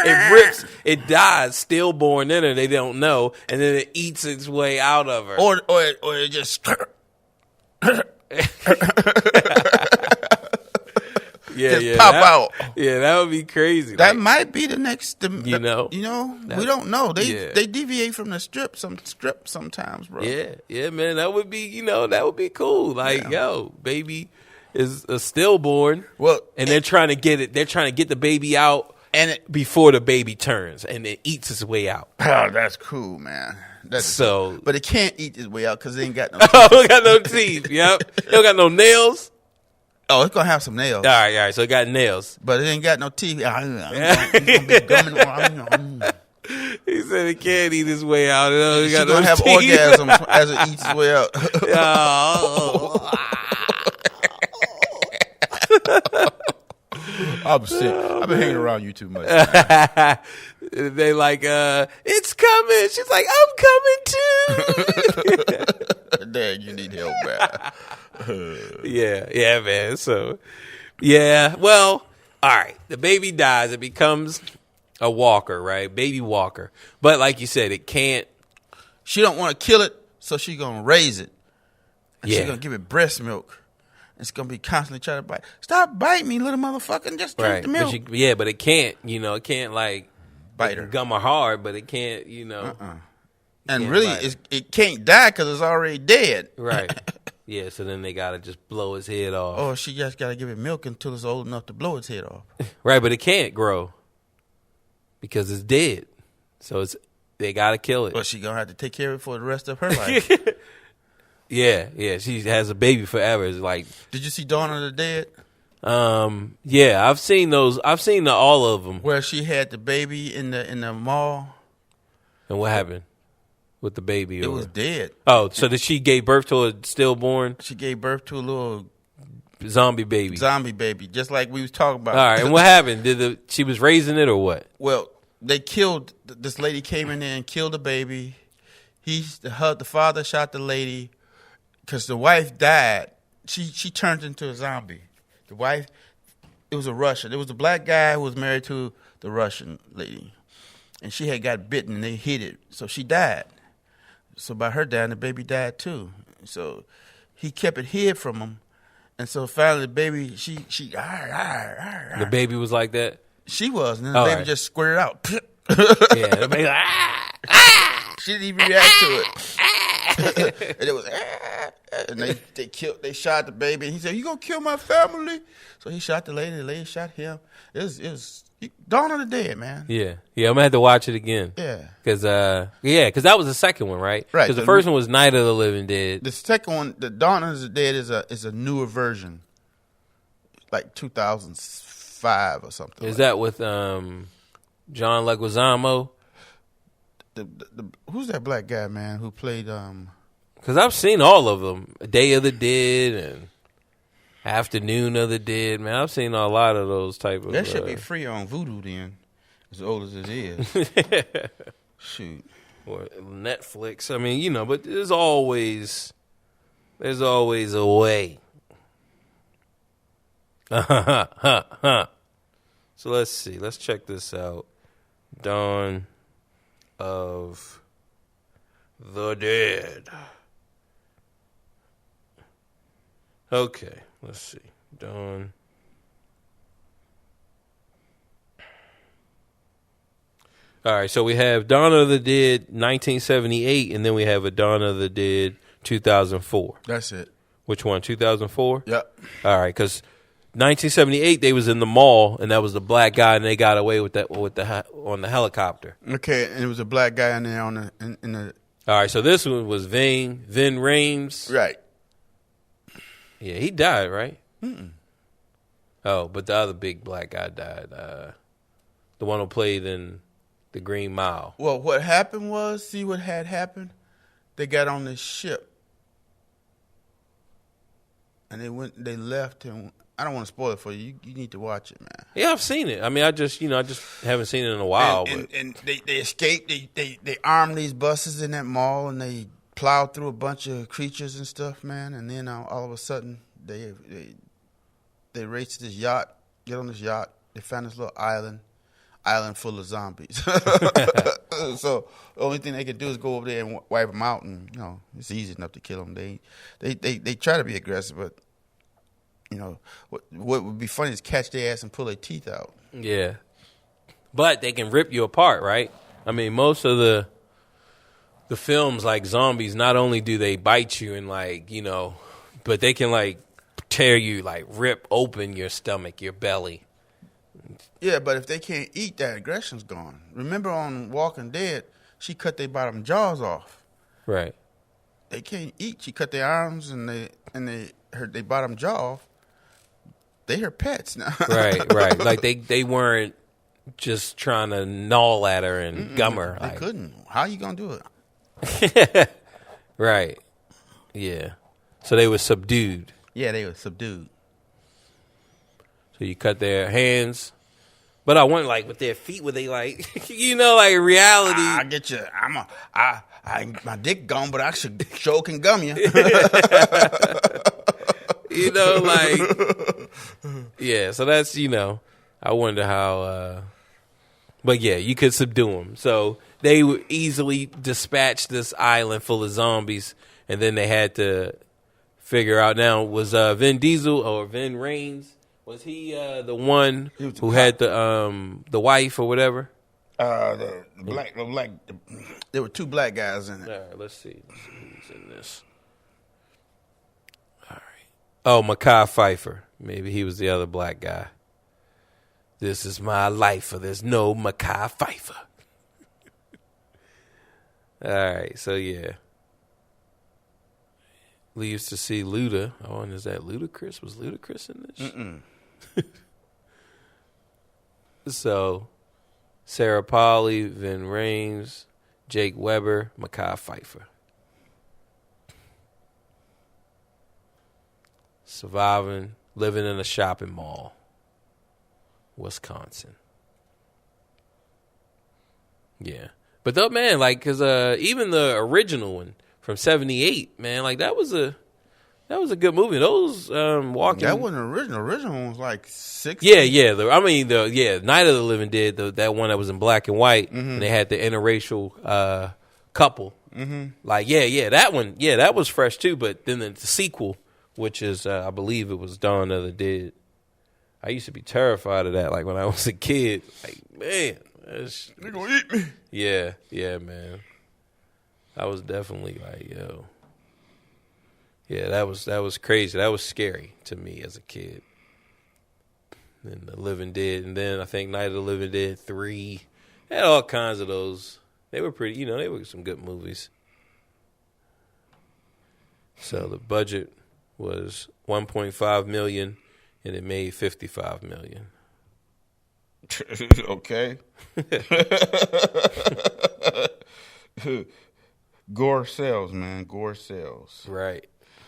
[SPEAKER 1] it rips, it dies stillborn in her. They don't know, and then it eats its way out of her.
[SPEAKER 2] Or it just. Pop out.
[SPEAKER 1] Yeah, that would be crazy.
[SPEAKER 2] That might be the next. We don't know. They deviate from the strip sometimes, bro.
[SPEAKER 1] Yeah, man. That would be that would be cool. Like, baby is a stillborn.
[SPEAKER 2] Well,
[SPEAKER 1] and they're trying to get it. They're trying to get the baby out before the baby turns, and it eats its way out.
[SPEAKER 2] Oh, that's cool, man. But it can't eat its way out because it ain't got no teeth.
[SPEAKER 1] It got no teeth. Yep. It don't got no nails.
[SPEAKER 2] Oh, it's gonna have some nails.
[SPEAKER 1] All right. So it got nails,
[SPEAKER 2] but it ain't got no teeth. It's gonna be gumming.
[SPEAKER 1] He said it can't eat his way out.
[SPEAKER 2] She's gonna have orgasm as it eats its way out. I'm sick. I've been hanging around you too much.
[SPEAKER 1] They like, it's coming. She's like, I'm coming too.
[SPEAKER 2] Dad, you need help, man.
[SPEAKER 1] Yeah, man. So, yeah. Well, all right. The baby dies. It becomes a walker, right? Baby walker. But like you said, it can't.
[SPEAKER 2] She don't want to kill it, so she's gonna raise it. And
[SPEAKER 1] she's
[SPEAKER 2] gonna give it breast milk. It's gonna be constantly trying to bite. Stop biting me, little motherfucker, and just drink the milk.
[SPEAKER 1] But it can't. It can't like
[SPEAKER 2] bite her.
[SPEAKER 1] Gum her hard, but it can't.
[SPEAKER 2] And really, it can't die because it's already dead.
[SPEAKER 1] Right. Yeah. So then they gotta just blow its head off.
[SPEAKER 2] Or she just gotta give it milk until it's old enough to blow its head off.
[SPEAKER 1] Right, but it can't grow because it's dead. So they gotta kill it.
[SPEAKER 2] But she gonna have to take care of it for the rest of her life.
[SPEAKER 1] Yeah. She has a baby forever. It's like.
[SPEAKER 2] Did you see Dawn of the Dead?
[SPEAKER 1] Yeah, I've seen those. I've seen all of them.
[SPEAKER 2] Where she had the baby in the mall.
[SPEAKER 1] And what happened with the baby?
[SPEAKER 2] It was dead.
[SPEAKER 1] Oh, so that she gave birth to a stillborn?
[SPEAKER 2] She gave birth to a little
[SPEAKER 1] zombie baby.
[SPEAKER 2] Just like we was talking about.
[SPEAKER 1] All right, and what happened? She was raising it or what?
[SPEAKER 2] Well, they killed. This lady came in there and killed the baby. The father shot the lady. Because the wife died, she turned into a zombie. The wife, it was a Russian. It was a black guy who was married to the Russian lady. And she had got bitten and they hit it. So she died. So by her dying, the baby died too. So he kept it hid from him. And so finally the baby,
[SPEAKER 1] The baby was like that?
[SPEAKER 2] She was. And then the baby just squirted out.
[SPEAKER 1] Yeah, the baby
[SPEAKER 2] She didn't even react to it. And it was, and they shot the baby. And he said, "You gonna kill my family?" So he shot the lady. The lady shot him. It was Dawn of the Dead, man.
[SPEAKER 1] Yeah. I'm gonna have to watch it again.
[SPEAKER 2] Yeah,
[SPEAKER 1] because that was the second one, right?
[SPEAKER 2] Right.
[SPEAKER 1] Because the first one was Night of the Living Dead.
[SPEAKER 2] The second one, the Dawn of the Dead, is a newer version, like 2005 or something.
[SPEAKER 1] Is that with John Leguizamo?
[SPEAKER 2] Who's that black guy, man, who played?
[SPEAKER 1] Because I've seen all of them, Day of the Dead, and Afternoon of the Dead, man. I've seen a lot of those type of.
[SPEAKER 2] That should be free on Vudu then, as old as it is. Shoot.
[SPEAKER 1] Or Netflix. I mean, but there's always a way. So let's see. Let's check this out. Dawn of the Dead. Okay, let's see. Dawn. All right, so we have Dawn of the Dead 1978, and then we have a Dawn of the Dead 2004.
[SPEAKER 2] That's it.
[SPEAKER 1] Which one? 2004?
[SPEAKER 2] Yep.
[SPEAKER 1] All right, because 1978 they was in the mall, and that was the black guy, and they got away with that on the helicopter.
[SPEAKER 2] Okay, and it was a black guy in there in the.
[SPEAKER 1] All right, so this one was Vin Rames.
[SPEAKER 2] Right.
[SPEAKER 1] Yeah, he died, right?
[SPEAKER 2] Mm-mm.
[SPEAKER 1] Oh, but the other big black guy died. The one who played in The Green Mile.
[SPEAKER 2] Well, what happened was, see what had happened? They got on this ship, and they left, and I don't want to spoil it for you. You need to watch it, man.
[SPEAKER 1] Yeah, I've seen it. I mean, I just haven't seen it in a while.
[SPEAKER 2] And they escaped. They armed these buses in that mall, and they plowed through a bunch of creatures and stuff, man. And then all of a sudden, they raced this yacht. Get on this yacht. They found this little island full of zombies. So the only thing they could do is go over there and wipe them out, and it's easy enough to kill them. They try to be aggressive, but what would be funny is catch their ass and pull their teeth out.
[SPEAKER 1] Yeah, but they can rip you apart, right? I mean, most of the films like zombies, not only do they bite you and but they can tear you, rip open your stomach, your belly.
[SPEAKER 2] Yeah, but if they can't eat, that aggression's gone. Remember on Walking Dead, she cut their bottom jaws off.
[SPEAKER 1] Right.
[SPEAKER 2] They can't eat. She cut their arms and they hurt their bottom jaw off. They her pets now.
[SPEAKER 1] Right. Like they weren't just trying to gnaw at her and gum her.
[SPEAKER 2] They couldn't. How you gonna do it?
[SPEAKER 1] Right. Yeah. So they were subdued.
[SPEAKER 2] Yeah, they were subdued.
[SPEAKER 1] So you cut their hands. But I wonder, with their feet, were they in reality?
[SPEAKER 2] I get you. My dick gone, but I sure can gum you.
[SPEAKER 1] Yeah. So that's I wonder how. But yeah, you could subdue them. So they would easily dispatch this island full of zombies, and then they had to figure out now was Vin Diesel or Vin Rames. Was he the one who had the wife or whatever?
[SPEAKER 2] The black. There were two black guys in it.
[SPEAKER 1] All right, let's see who's in this. All right. Oh, Mekhi Phifer. Maybe he was the other black guy. This is my life, or there's no Mekhi Phifer. All right, so yeah. We used to see Luda. Oh, and is that Ludacris? Was Ludacris in this?
[SPEAKER 2] Mm-mm.
[SPEAKER 1] So, Sarah Polley, Vin Rames, Jake Weber, Mekhi Phifer. Surviving, living in a shopping mall, Wisconsin. Yeah. But though, man, because even the original one from '78, man, that was a good movie. Those walking.
[SPEAKER 2] That wasn't original. Original one was like 60.
[SPEAKER 1] Yeah. Night of the Living Dead. That one that was in black and white, and they had the interracial couple.
[SPEAKER 2] Mm-hmm.
[SPEAKER 1] That one. Yeah, that was fresh too. But then the sequel, which is I believe it was Dawn of the Dead. I used to be terrified of that. When I was a kid, man,
[SPEAKER 2] they're gonna eat me.
[SPEAKER 1] Yeah, man. I was definitely yo. Yeah, that was crazy. That was scary to me as a kid. And The Living Dead, and then I think Night of the Living Dead 3. Had all kinds of those. They were pretty, they were some good movies. So the budget was $1.5 million, and it made $55 million.
[SPEAKER 2] Okay. Gore sells, man. Gore sells.
[SPEAKER 1] Right.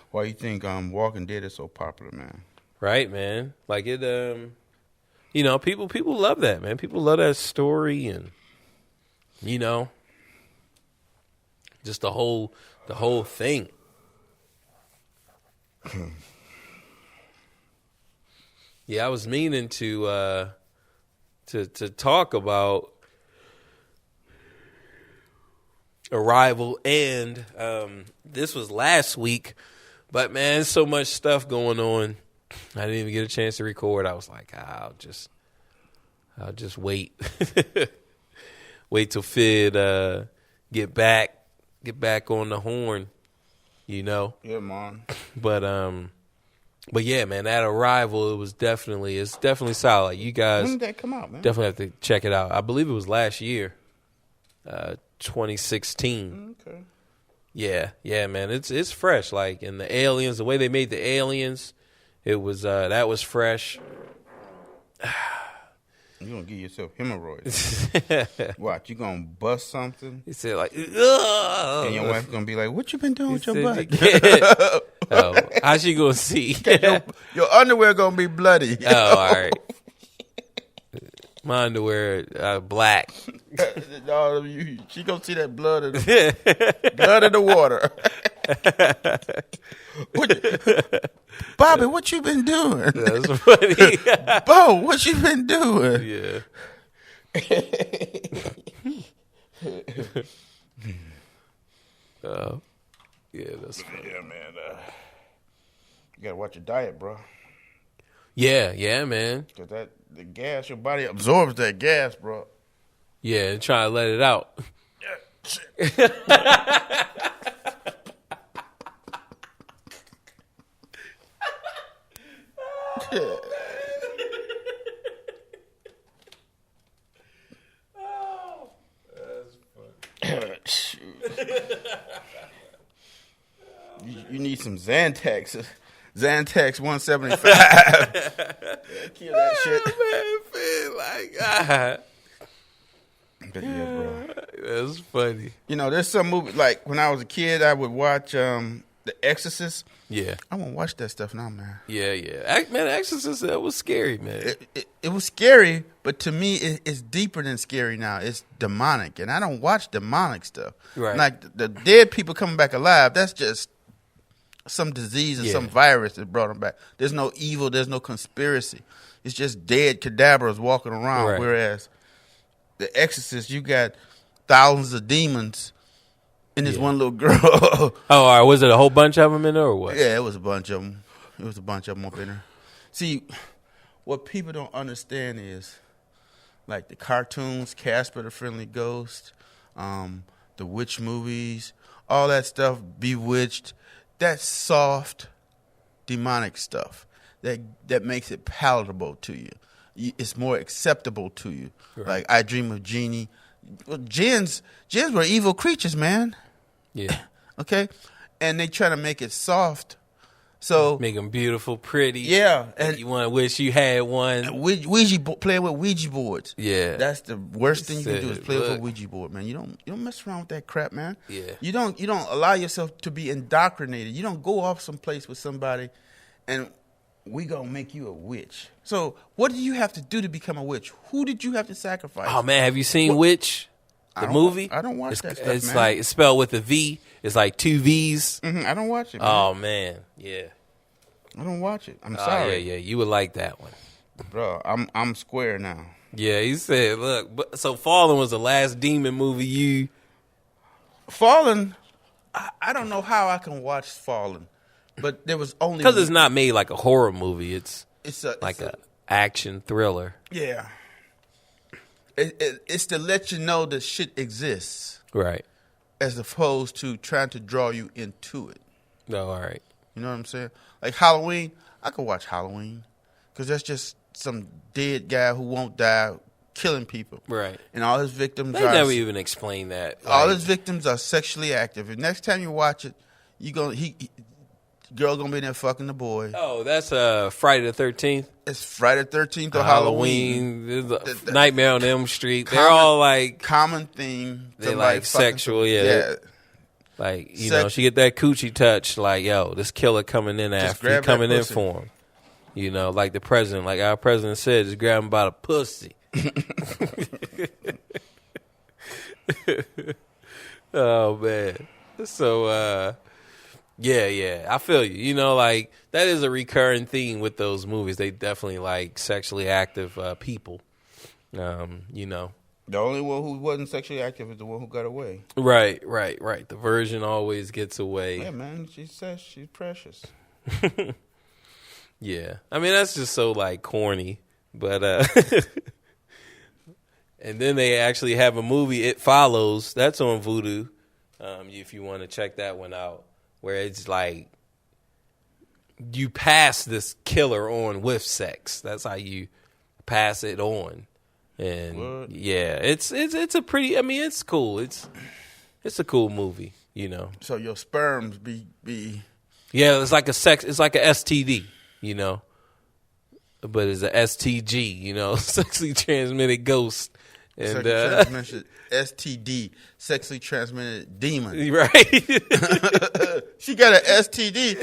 [SPEAKER 2] Why you think Walking Dead is so popular, man?
[SPEAKER 1] Right, man. Like it. You know, people love that, man. People love that story, and you know, just the whole thing. Yeah, I was meaning to talk about Arrival, and this was last week, but man, so much stuff going on. I didn't even get a chance to record. I was like, I'll just wait, wait till Fid get back on the horn, you know.
[SPEAKER 2] Yeah, man.
[SPEAKER 1] But yeah, man, that Arrival, it's definitely solid. You guys,
[SPEAKER 2] When did that come out, man?
[SPEAKER 1] definitely have to check it out. I believe it was last year, 2016.
[SPEAKER 2] Okay.
[SPEAKER 1] Yeah, man, it's fresh. Like, and the aliens, the way they made the aliens, it was that was fresh.
[SPEAKER 2] You're going to give yourself hemorrhoids. Watch, you going to bust something,
[SPEAKER 1] He said like,
[SPEAKER 2] and your wife going to be like, what you been doing with your butt?
[SPEAKER 1] Oh, how's she gonna see?
[SPEAKER 2] Your underwear going to be bloody.
[SPEAKER 1] Oh, all right. My underwear black.
[SPEAKER 2] No, she going to see that blood in the water. Bobby, what you been doing?
[SPEAKER 1] That's funny.
[SPEAKER 2] Bo, what you been doing?
[SPEAKER 1] Yeah. Yeah, that's funny.
[SPEAKER 2] Yeah, man. You got to watch your diet, bro.
[SPEAKER 1] Yeah, man.
[SPEAKER 2] Because the gas, your body absorbs that gas, bro.
[SPEAKER 1] Yeah, and try to let it out.
[SPEAKER 2] You need some Xantax. Xantax 175. Kill that shit.
[SPEAKER 1] Man, feel like
[SPEAKER 2] But yeah, bro.
[SPEAKER 1] that's funny.
[SPEAKER 2] You know, there's some movies, like when I was a kid, I would watch The Exorcist.
[SPEAKER 1] Yeah.
[SPEAKER 2] I won't watch that stuff now, man.
[SPEAKER 1] Yeah. Man, Exorcist, that was scary, man.
[SPEAKER 2] It was scary, but to me, it's deeper than scary now. It's demonic, and I don't watch demonic stuff.
[SPEAKER 1] Right.
[SPEAKER 2] Like the dead people coming back alive, that's just some disease or some virus that brought them back. There's no evil. There's no conspiracy. It's just dead cadavers walking around.
[SPEAKER 1] Right.
[SPEAKER 2] Whereas The Exorcist, you got thousands of demons in this one little girl.
[SPEAKER 1] Oh, all right. Was it a whole bunch of them in there or what?
[SPEAKER 2] Yeah, it was a bunch of them. It was a bunch of them up in there. See, what people don't understand is, like the cartoons, Casper the Friendly Ghost, the witch movies, all that stuff, Bewitched, that's soft, demonic stuff that makes it palatable to you. It's more acceptable to you. Right. Like I Dream of Jeannie. Well, jinns were evil creatures, man.
[SPEAKER 1] Yeah.
[SPEAKER 2] Okay? And they try to make it soft. So
[SPEAKER 1] make them beautiful, pretty.
[SPEAKER 2] Yeah. And
[SPEAKER 1] you want to wish you had one.
[SPEAKER 2] Playing with Ouija boards.
[SPEAKER 1] Yeah.
[SPEAKER 2] That's the worst thing you can do is play with a Ouija board, man. You don't mess around with that crap, man.
[SPEAKER 1] Yeah.
[SPEAKER 2] You don't allow yourself to be indoctrinated. You don't go off someplace with somebody and we gonna make you a witch. So what do you have to do to become a witch? Who did you have to sacrifice?
[SPEAKER 1] Oh man, have you seen Witch? The movie?
[SPEAKER 2] I don't watch that stuff,
[SPEAKER 1] it's
[SPEAKER 2] man.
[SPEAKER 1] like it's spelled with a V. It's like two V's.
[SPEAKER 2] I don't watch it, man.
[SPEAKER 1] Oh man, yeah.
[SPEAKER 2] I don't watch it. I'm sorry.
[SPEAKER 1] Yeah. You would like that one,
[SPEAKER 2] bro. I'm square now.
[SPEAKER 1] Yeah, he said, look. So Fallen was the last demon movie you.
[SPEAKER 2] Fallen. I don't know how I can watch Fallen, but there was only
[SPEAKER 1] because it's not made like a horror movie. It's
[SPEAKER 2] like
[SPEAKER 1] a action thriller.
[SPEAKER 2] Yeah. It's to let you know that shit exists.
[SPEAKER 1] Right.
[SPEAKER 2] As opposed to trying to draw you into it.
[SPEAKER 1] No, all right.
[SPEAKER 2] You know what I'm saying? Like Halloween, I could watch Halloween. Because that's just some dead guy who won't die killing people.
[SPEAKER 1] Right.
[SPEAKER 2] And all his victims
[SPEAKER 1] they never even explain that.
[SPEAKER 2] All his victims are sexually active. And next time you watch it, girl gonna be in there fucking the boy.
[SPEAKER 1] Oh, that's Friday the 13th.
[SPEAKER 2] It's Friday the 13th or Halloween.
[SPEAKER 1] Nightmare on Elm Street. They're all like
[SPEAKER 2] common theme.
[SPEAKER 1] They like sexual, yeah. Like she get that coochie touch. Like this killer coming in after, coming in for him. You know, like the president, like our president said, just grab him by the pussy. Oh man. So yeah, I feel you. You know, like that is a recurring theme with those movies. They definitely like sexually active people. You know.
[SPEAKER 2] The only one who wasn't sexually active is the one who got away.
[SPEAKER 1] Right. The virgin always gets away.
[SPEAKER 2] Yeah, man. She says she's precious.
[SPEAKER 1] Yeah. I mean, that's just so like corny. But and then they actually have a movie, It Follows. That's on Vudu. If you want to check that one out, where it's like you pass this killer on with sex. That's how you pass it on. And
[SPEAKER 2] what?
[SPEAKER 1] Yeah, it's a pretty. I mean, it's cool. It's a cool movie, you know.
[SPEAKER 2] So your sperms be.
[SPEAKER 1] Yeah, it's like a STD, you know, but it's a STG, you know, sexually transmitted ghost, and
[SPEAKER 2] STD, sexually transmitted demon.
[SPEAKER 1] Right.
[SPEAKER 2] She got an STD,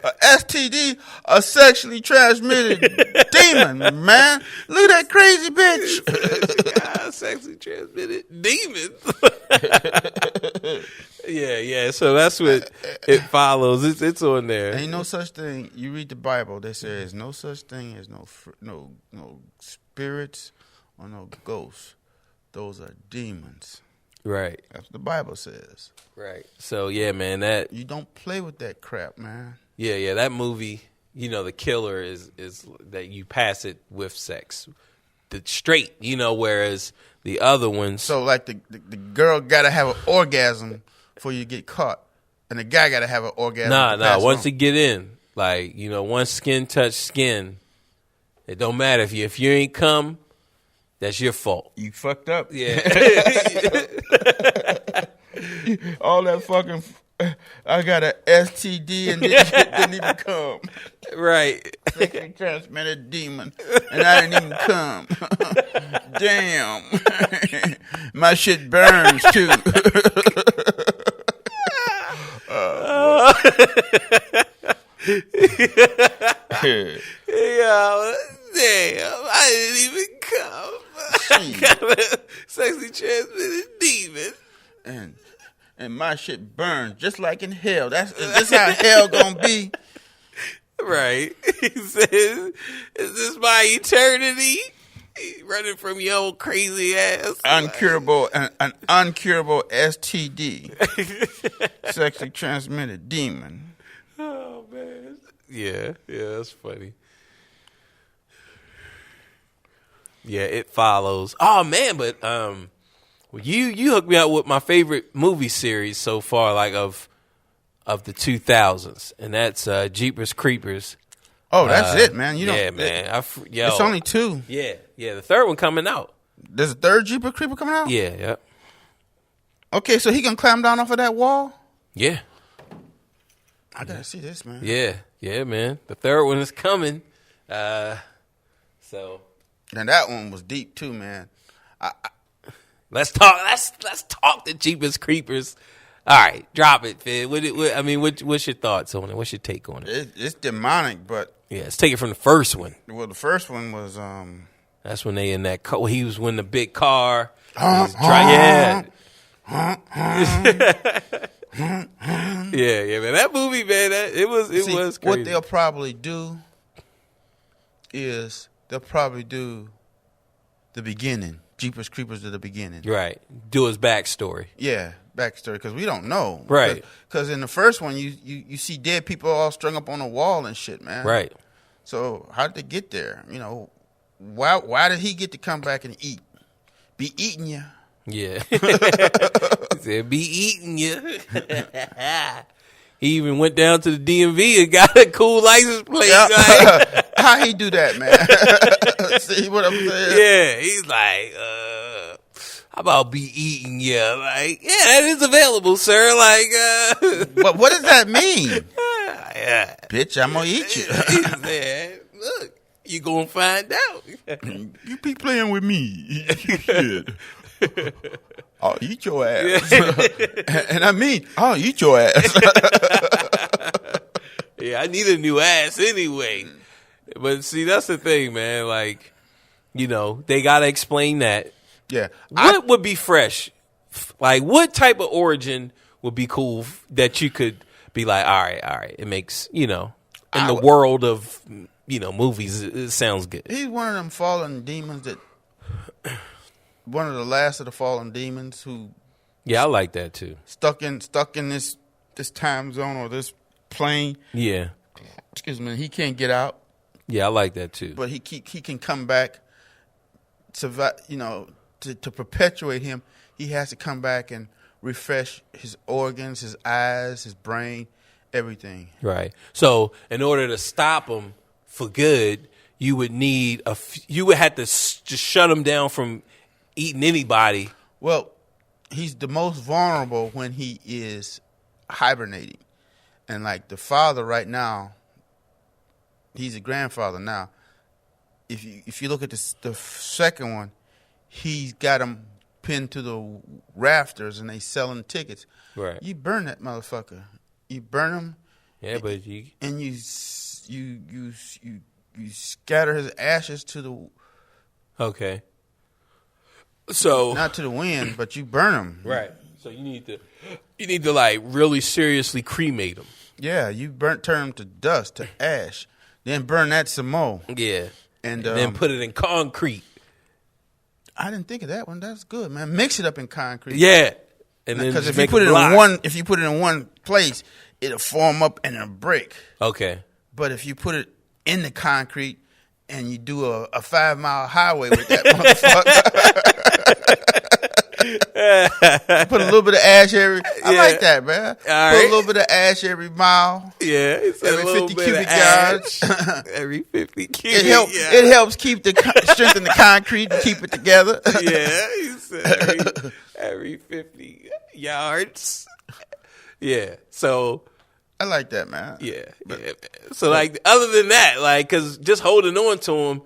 [SPEAKER 2] a STD, a sexually transmitted demon. Man, look at that crazy bitch.
[SPEAKER 1] God, sexually transmitted demon. Yeah. So that's what It Follows. It's on there.
[SPEAKER 2] Ain't no such thing. You read the Bible. They say there's no such thing as no spirits or no ghosts. Those are demons.
[SPEAKER 1] Right.
[SPEAKER 2] That's what the Bible says.
[SPEAKER 1] Right. So yeah, man, that
[SPEAKER 2] you don't play with that crap, man.
[SPEAKER 1] Yeah, that movie, you know, the killer is that you pass it with sex. The straight, you know, whereas the other ones.
[SPEAKER 2] So like the girl gotta have an orgasm before you get caught. And the guy gotta have an orgasm.
[SPEAKER 1] Nah. Once you get in, like, you know, once skin touch skin, it don't matter if you ain't come. That's your fault.
[SPEAKER 2] You fucked up.
[SPEAKER 1] Yeah.
[SPEAKER 2] All that fucking, I got an STD and didn't even come.
[SPEAKER 1] Right.
[SPEAKER 2] Sexually transmitted demon, and I didn't even come. Damn. My shit burns too.
[SPEAKER 1] Yeah. Damn, I didn't even come. I got a sexually transmitted demon.
[SPEAKER 2] And my shit burns just like in hell. This how hell gonna be.
[SPEAKER 1] Right. He says, is this my eternity? Running from your old crazy ass.
[SPEAKER 2] Uncurable, an uncurable STD. Sexually transmitted demon.
[SPEAKER 1] Oh, man. Yeah, that's funny. Yeah, It Follows. Oh man, but you hooked me up with my favorite movie series so far, like of the 2000s, and that's Jeepers Creepers.
[SPEAKER 2] Oh, that's it, man.
[SPEAKER 1] Man.
[SPEAKER 2] It's only two.
[SPEAKER 1] Yeah. The third one coming out.
[SPEAKER 2] There's a third Jeepers Creeper coming out.
[SPEAKER 1] Yeah.
[SPEAKER 2] Okay, so he can climb down off of that wall.
[SPEAKER 1] Yeah.
[SPEAKER 2] I gotta see this, man.
[SPEAKER 1] Yeah, man. The third one is coming. So.
[SPEAKER 2] And that one was deep too, man.
[SPEAKER 1] Let's talk. Let's talk the Jeepers Creepers. All right, drop it, Fid. What's your thoughts on it? What's your take on it?
[SPEAKER 2] It's demonic, but
[SPEAKER 1] yeah, let's take it from the first one.
[SPEAKER 2] Well, the first one was
[SPEAKER 1] That's when they in that car. He was in the big car.
[SPEAKER 2] Yeah,
[SPEAKER 1] man. That movie, man. It was crazy.
[SPEAKER 2] What they'll probably do is the beginning. Jeepers Creepers to the beginning.
[SPEAKER 1] Right. Do his backstory.
[SPEAKER 2] Yeah, backstory, because we don't know.
[SPEAKER 1] Right.
[SPEAKER 2] Because in the first one, you see dead people all strung up on a wall and shit, man.
[SPEAKER 1] Right.
[SPEAKER 2] So how did they get there? You know, why did he get to come back and eat? Be eating you.
[SPEAKER 1] Yeah. He said, be eating you. He even went down to the DMV and got a cool license plate.
[SPEAKER 2] Yeah.
[SPEAKER 1] Like.
[SPEAKER 2] How he do that, man? See what I'm saying?
[SPEAKER 1] Yeah, he's like, how about be eating you? Like, yeah, that is available, sir. Like,
[SPEAKER 2] But what does that mean?
[SPEAKER 1] Yeah.
[SPEAKER 2] Bitch, I'm gonna eat you.
[SPEAKER 1] He said, look, you gonna find out.
[SPEAKER 2] You be playing with me. Shit. I'll eat your ass. And I mean, I'll eat your ass.
[SPEAKER 1] Yeah, I need a new ass anyway. But see, that's the thing, man. Like, they gotta explain that.
[SPEAKER 2] Yeah.
[SPEAKER 1] What would be fresh? Like, what type of origin would be cool that you could be like, all right, it makes, in the world of, movies, it sounds good.
[SPEAKER 2] He's one of them fallen demons one of the last of the fallen demons who.
[SPEAKER 1] Yeah, I like that too.
[SPEAKER 2] Stuck in this time zone or this plane.
[SPEAKER 1] Yeah.
[SPEAKER 2] Excuse me. He can't get out.
[SPEAKER 1] Yeah, I like that too.
[SPEAKER 2] But he can come back. To perpetuate him, he has to come back and refresh his organs, his eyes, his brain, everything.
[SPEAKER 1] Right. So, in order to stop him for good, you would have to just shut him down from eating anybody.
[SPEAKER 2] Well, he's the most vulnerable when he is hibernating. And like the father right now, he's a grandfather now. If you look at the second one, he's got him pinned to the rafters and they selling tickets.
[SPEAKER 1] Right.
[SPEAKER 2] You burn that motherfucker. You burn him.
[SPEAKER 1] Yeah, but
[SPEAKER 2] you scatter his ashes to the.
[SPEAKER 1] Okay. So
[SPEAKER 2] not to the wind, but you burn him.
[SPEAKER 1] Right. So you need to like really seriously cremate him.
[SPEAKER 2] Yeah, you turn him to dust, to ash, then burn that some more.
[SPEAKER 1] Yeah.
[SPEAKER 2] And
[SPEAKER 1] then put it in concrete.
[SPEAKER 2] I didn't think of that one. That's good, man. Mix it up in concrete.
[SPEAKER 1] Yeah. And then
[SPEAKER 2] because if you put it in one place, it'll form up and it'll break.
[SPEAKER 1] Okay.
[SPEAKER 2] But if you put it in the concrete and you do a 5-mile highway with that motherfucker. Put a little bit of ash every. I like that, man. Put a little bit of ash every mile.
[SPEAKER 1] Yeah, it's
[SPEAKER 2] every 50 cubic yards.
[SPEAKER 1] Every 50 cubic.
[SPEAKER 2] It helps keep strengthen the concrete and keep it together.
[SPEAKER 1] Yeah, he said every 50 yards. Yeah, so
[SPEAKER 2] I like that, man.
[SPEAKER 1] Yeah. So like, other than that, like, because just holding on to him,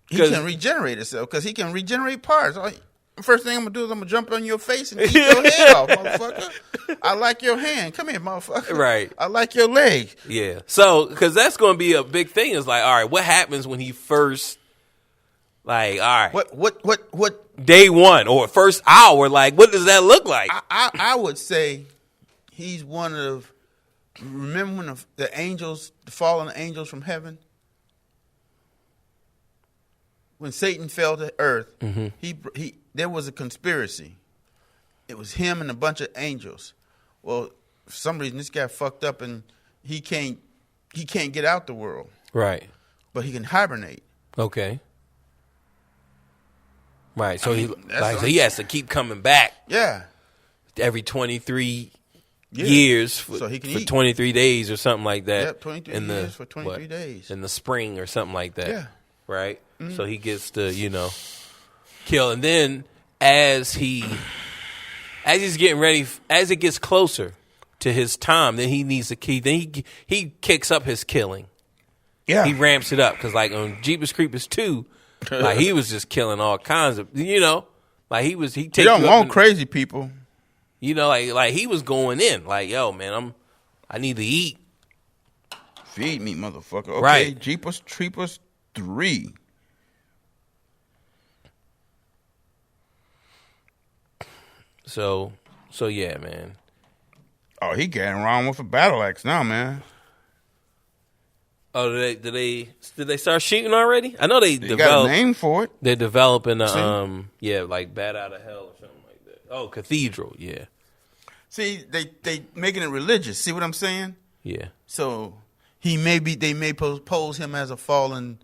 [SPEAKER 2] he can regenerate himself because he can regenerate parts. First thing I'm gonna do is I'm gonna jump on your face and keep your head off, motherfucker. I like your hand. Come here, motherfucker.
[SPEAKER 1] Right.
[SPEAKER 2] I like your leg.
[SPEAKER 1] Yeah. So, because that's gonna be a big thing. Is like, all right, what happens when he first, like, all right,
[SPEAKER 2] what
[SPEAKER 1] day one or first hour? Like, what does that look like?
[SPEAKER 2] I would say he's one of. Remember when the fallen angels from heaven? When Satan fell to earth, there was a conspiracy. It was him and a bunch of angels. Well, for some reason, this guy fucked up and he can't get out the world.
[SPEAKER 1] Right.
[SPEAKER 2] But he can hibernate.
[SPEAKER 1] Okay. Right. So he has to keep coming back.
[SPEAKER 2] Yeah.
[SPEAKER 1] Every 23 years
[SPEAKER 2] so he can
[SPEAKER 1] for
[SPEAKER 2] eat.
[SPEAKER 1] 23 days or something like that.
[SPEAKER 2] Yep, 23 years for 23 days.
[SPEAKER 1] In the spring or something like that.
[SPEAKER 2] Yeah.
[SPEAKER 1] Right? Mm-hmm. So he gets to, kill. And then as he's getting ready, as it gets closer to his time, then he needs to keep, then he kicks up his killing.
[SPEAKER 2] Yeah.
[SPEAKER 1] He ramps it up because like on Jeepers Creepers 2, like he was just killing all kinds of, like he takes you
[SPEAKER 2] don't
[SPEAKER 1] up
[SPEAKER 2] want crazy people.
[SPEAKER 1] Like he was going in, like, yo, man, I need to eat.
[SPEAKER 2] Feed me, motherfucker. Okay,
[SPEAKER 1] right.
[SPEAKER 2] Jeepers Creepers 3.
[SPEAKER 1] So yeah, man.
[SPEAKER 2] Oh, he getting around with a battle axe now, man.
[SPEAKER 1] Oh, did they start shooting already? I know they
[SPEAKER 2] got a name for it.
[SPEAKER 1] They're developing like Bat Out of Hell or something like that. Oh, Cathedral, yeah.
[SPEAKER 2] See, they making it religious. See what I'm saying?
[SPEAKER 1] Yeah.
[SPEAKER 2] So they may pose him as a fallen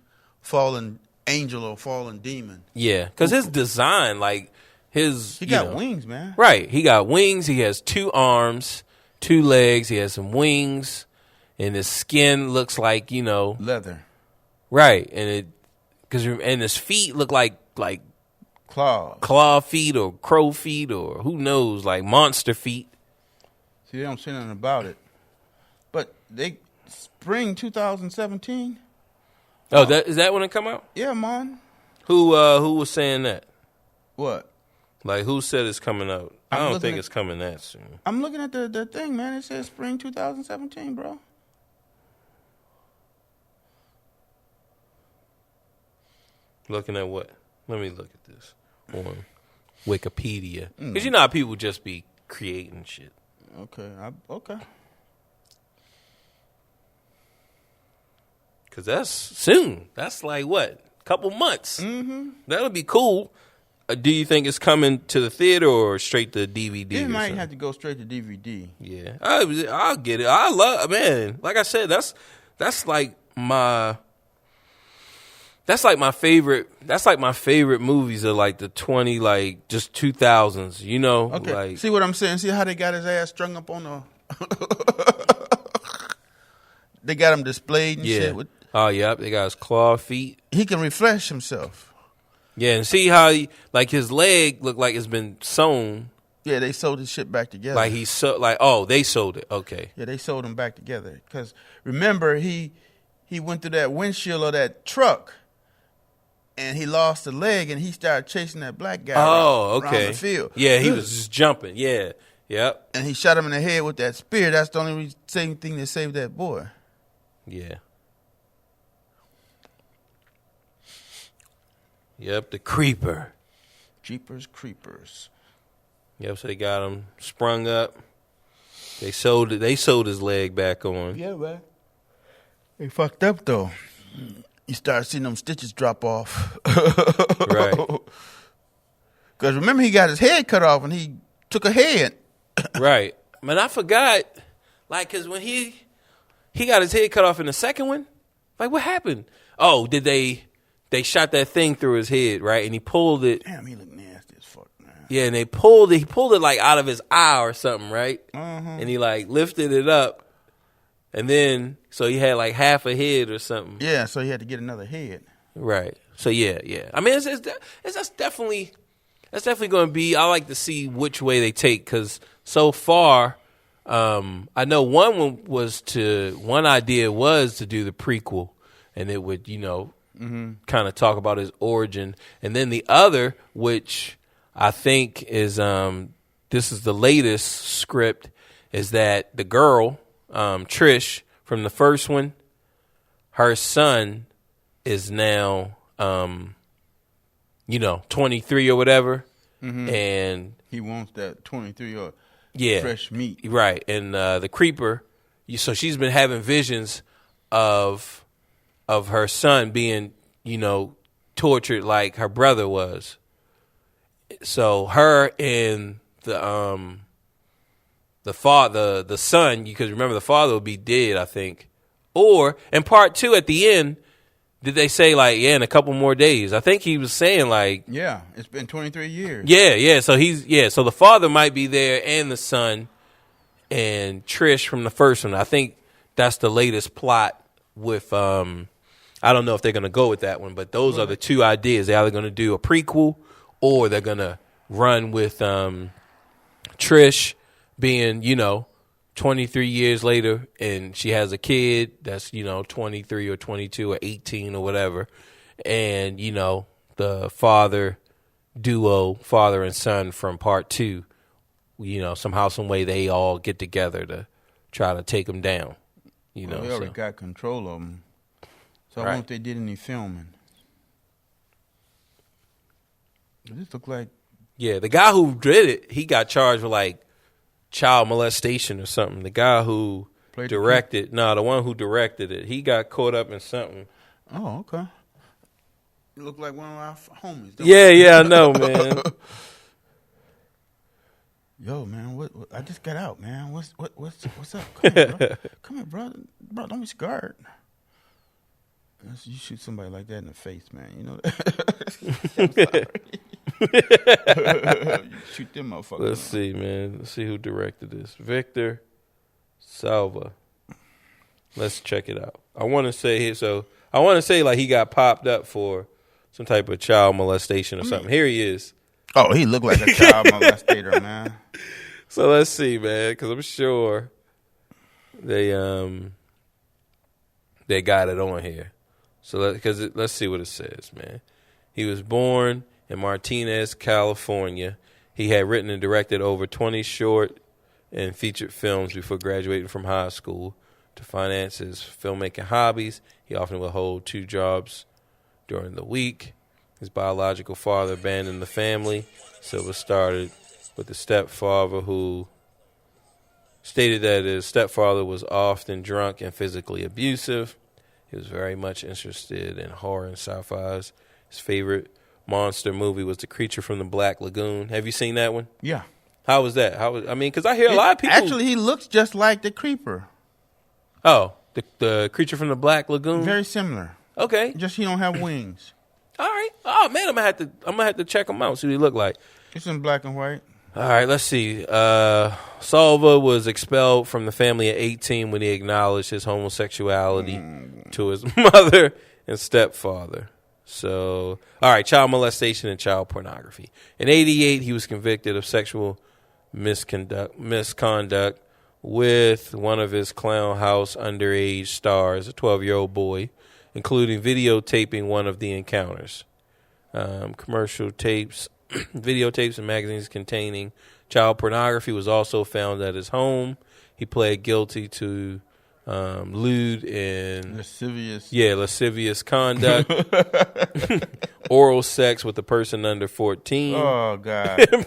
[SPEAKER 2] angel or fallen demon.
[SPEAKER 1] Yeah, because his design, like he
[SPEAKER 2] got wings, man.
[SPEAKER 1] Right, he got wings. He has 2 arms, 2 legs. He has some wings, and his skin looks like
[SPEAKER 2] leather.
[SPEAKER 1] Right, and his feet look like claw feet or crow feet or who knows, like monster feet.
[SPEAKER 2] See, they don't say nothing about it. But spring 2017.
[SPEAKER 1] Oh, is that when it come out?
[SPEAKER 2] Yeah, man.
[SPEAKER 1] Who was saying that?
[SPEAKER 2] What?
[SPEAKER 1] Like, who said it's coming out? I don't think it's coming that soon.
[SPEAKER 2] I'm looking at the thing, man. It says spring 2017, bro.
[SPEAKER 1] Looking at what? Let me look at this on Wikipedia. Because you know how people just be creating shit.
[SPEAKER 2] Okay. Okay.
[SPEAKER 1] Because that's soon. That's like what? Couple months. Mm-hmm. That'll be cool. Do you think it's coming to the theater or straight to DVD?
[SPEAKER 2] It might have to go straight to DVD.
[SPEAKER 1] Yeah. I'll get it. I love, man, like I said, that's like my favorite. That's like my favorite movies of like the 2000s, you know?
[SPEAKER 2] Okay.
[SPEAKER 1] Like,
[SPEAKER 2] see what I'm saying? See how they got his ass strung up on the they got him displayed and shit.
[SPEAKER 1] Oh, yep. They got his claw feet.
[SPEAKER 2] He can refresh himself.
[SPEAKER 1] Yeah, and see how his leg looked like it's been sewn.
[SPEAKER 2] Yeah, they sewed his shit back together.
[SPEAKER 1] Like they sewed it. Okay.
[SPEAKER 2] Yeah, they sewed him back together. Because remember, he went through that windshield of that truck, and he lost a leg, and he started chasing that black guy around the field.
[SPEAKER 1] Yeah, he was just jumping. Yeah, yep.
[SPEAKER 2] And he shot him in the head with that spear. That's the only same thing that saved that boy.
[SPEAKER 1] Yeah. Yep, the creeper.
[SPEAKER 2] Jeepers Creepers.
[SPEAKER 1] Yep, so they got him sprung up. They sewed his leg back on.
[SPEAKER 2] Yeah, man. They fucked up though. You start seeing them stitches drop off.
[SPEAKER 1] Right.
[SPEAKER 2] Because remember, he got his head cut off and he took a head.
[SPEAKER 1] Right. Man, I forgot. Like, because when he got his head cut off in the second one, like, what happened? Oh, did they shot that thing through his head, right? And he pulled it.
[SPEAKER 2] Damn, he looked nasty as fuck, man.
[SPEAKER 1] Yeah, and he pulled it like out of his eye or something, right?
[SPEAKER 2] Uh-huh.
[SPEAKER 1] And he like lifted it up. And then, so he had like half a head or something.
[SPEAKER 2] Yeah, so he had to get another head.
[SPEAKER 1] Right. So yeah. I mean, it's definitely going to be. I like to see which way they take, because so far, I know one idea was to do the prequel, and it would, kind of talk about his origin, and then the other, which I think is this is the latest script, is that the girl, Trish from the first one, her son is now 23 or whatever, and
[SPEAKER 2] he wants that 23 or fresh meat,
[SPEAKER 1] right? And the creeper, so she's been having visions of her son being, tortured like her brother was. So her and the son, because remember the father will be dead, I think. Or in part 2 at the end, did they say like, in a couple more days? I think he was saying like,
[SPEAKER 2] yeah, it's been 23 years.
[SPEAKER 1] Yeah. So so the father might be there and the son and Trish from the first one. I think that's the latest plot with I don't know if they're going to go with that one, but those are the two ideas. They're either going to do a prequel or they're going to run with Trish being, 23 years later, and she has a kid that's, 23 or 22 or 18 or whatever. And, the father and son from part 2, somehow, some way they all get together to try to take him down. They
[SPEAKER 2] already got control of them. So I wonder if they did any filming. This look like...
[SPEAKER 1] Yeah, the guy who did it, he got charged with, like, child molestation or something. The guy who directed... the one who directed it, he got caught up in something.
[SPEAKER 2] Oh, okay. You look like one of our homies.
[SPEAKER 1] Yeah, I know, man.
[SPEAKER 2] Yo, man, what? I just got out, man. What's up? Come here, bro. Come here, bro. Bro, don't be scared. You shoot somebody like that in the face, man. You know that? You shoot them motherfuckers.
[SPEAKER 1] Let's see, man. Let's see who directed this. Victor Salva. Let's check it out. I want to say like he got popped up for some type of child molestation or something. Here he is.
[SPEAKER 2] Oh, he looked like a child molestator, man.
[SPEAKER 1] So let's see, man, because I'm sure they got it on here. So let's see what it says, man. He was born in Martinez, California. He had written and directed over 20 short and featured films before graduating from high school. To finance his filmmaking hobbies, he often would hold 2 jobs during the week. His biological father abandoned the family. Silva started with the stepfather who stated that his stepfather was often drunk and physically abusive. He was very much interested in horror and sci-fi. His favorite monster movie was The Creature from the Black Lagoon. Have you seen that one?
[SPEAKER 2] Yeah.
[SPEAKER 1] How was that? Because I hear a lot of people.
[SPEAKER 2] Actually, he looks just like the Creeper.
[SPEAKER 1] Oh, the Creature from the Black Lagoon.
[SPEAKER 2] Very similar.
[SPEAKER 1] Okay.
[SPEAKER 2] Just he don't have wings.
[SPEAKER 1] All right. Oh man, I'm gonna have to check him out. See what he look like.
[SPEAKER 2] It's in black and white.
[SPEAKER 1] All right, let's see. Salva was expelled from the family at 18 when he acknowledged his homosexuality to his mother and stepfather. So, all right, child molestation and child pornography. In 88, he was convicted of sexual misconduct with one of his clown house underage stars, a 12-year-old boy, including videotaping one of the encounters. Commercial tapes, videotapes, and magazines containing child pornography was also found at his home. He pled guilty to lewd and lascivious conduct, oral sex with a person under 14.
[SPEAKER 2] Oh God!
[SPEAKER 1] And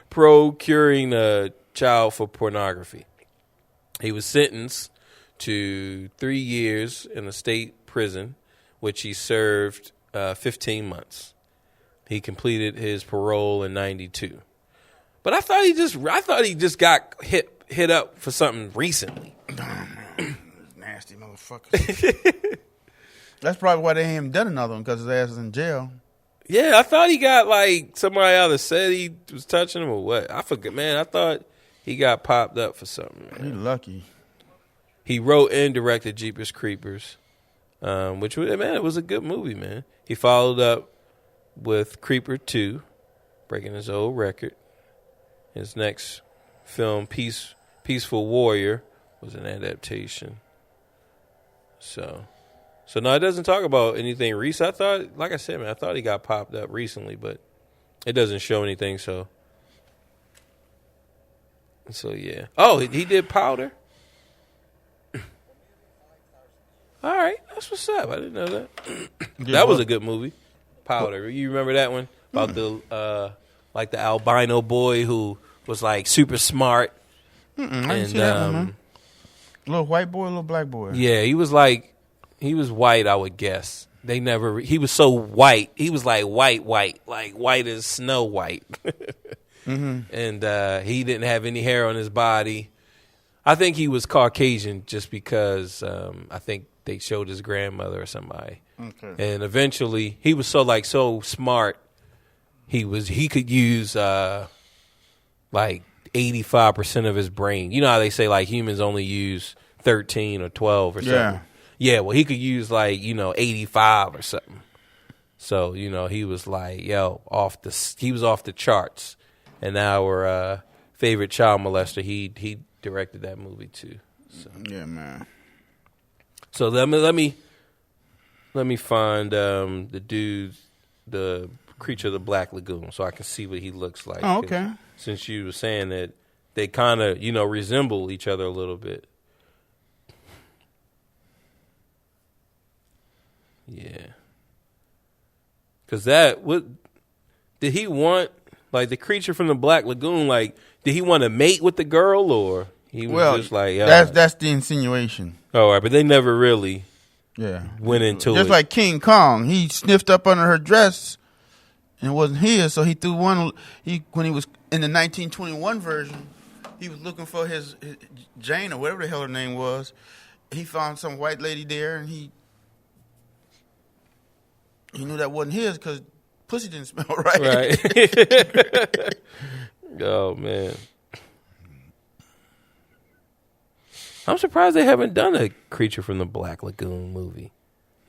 [SPEAKER 1] procuring child for pornography. He was sentenced to 3 years in a state prison, which he served 15 months. He completed his parole in 92. But I thought he just got hit up for something recently.
[SPEAKER 2] Nasty motherfucker. That's probably why they ain't done another one, because his ass is in jail.
[SPEAKER 1] Yeah, I thought he got, like, somebody either said he was touching him or what. I forget, man. I thought he got popped up for something, man.
[SPEAKER 2] He lucky.
[SPEAKER 1] He wrote and directed Jeepers Creepers, which, man, it was a good movie, man. He followed up with Creeper 2, breaking his old record. His next film, Peaceful Warrior, was an adaptation. So no, it doesn't talk about anything recent. I thought, like I said, man, I thought he got popped up recently, but it doesn't show anything. So yeah. Oh, he did Powder. All right, that's what's up. I didn't know that. That was a good movie, Powder. You remember that one about the like the albino boy who was like super smart?
[SPEAKER 2] I didn't see that one, man. Little white boy, little black boy.
[SPEAKER 1] Yeah, he was white, I would guess. He was so white. He was like white, like white as Snow White. And he didn't have any hair on his body. I think he was Caucasian just because I think they showed his grandmother or somebody. Okay. And eventually he was so smart, he could use like 85% of his brain. You know how they say like humans only use 13 or 12 or something. Yeah, well, he could use like, 85 or something. So, he was like, he was off the charts. And our favorite child molester, he directed that movie too. So.
[SPEAKER 2] Yeah, man.
[SPEAKER 1] So let me find the Creature of the Black Lagoon, so I can see what he looks like.
[SPEAKER 2] Oh, okay.
[SPEAKER 1] Since you were saying that they kind of, resemble each other a little bit. Yeah. Because did he want, like, the Creature from the Black Lagoon, like, did he want to mate with the girl, or he was just like,
[SPEAKER 2] that's the insinuation.
[SPEAKER 1] All right, but they never really went into it.
[SPEAKER 2] Just like King Kong, he sniffed up under her dress and it wasn't his, so he threw one. When he was in the 1921 version, he was looking for his Jane or whatever the hell her name was. He found some white lady there, and he knew that wasn't his because pussy didn't smell right.
[SPEAKER 1] Right. Oh man. I'm surprised they haven't done a Creature from the Black Lagoon movie.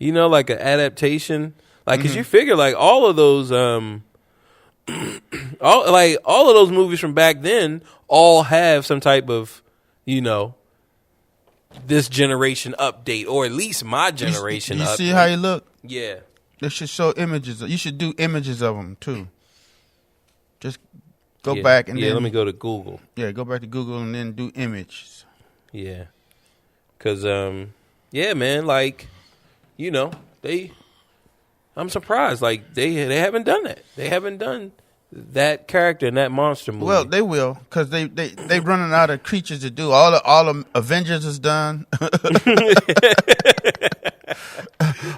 [SPEAKER 1] Like an adaptation. Like, cause you figure like all of those, all of those movies from back then all have some type of, this generation update, or at least my generation.
[SPEAKER 2] You see how he look?
[SPEAKER 1] Yeah.
[SPEAKER 2] They should show images. You should do images of them too. Just go back and then.
[SPEAKER 1] Let me go to Google.
[SPEAKER 2] Yeah, go back to Google and then do images.
[SPEAKER 1] Yeah, because man, like, they I'm surprised. Like they haven't done that. They haven't done that character in that monster movie.
[SPEAKER 2] Well, they will, because they running out of creatures to do. All the Avengers is done.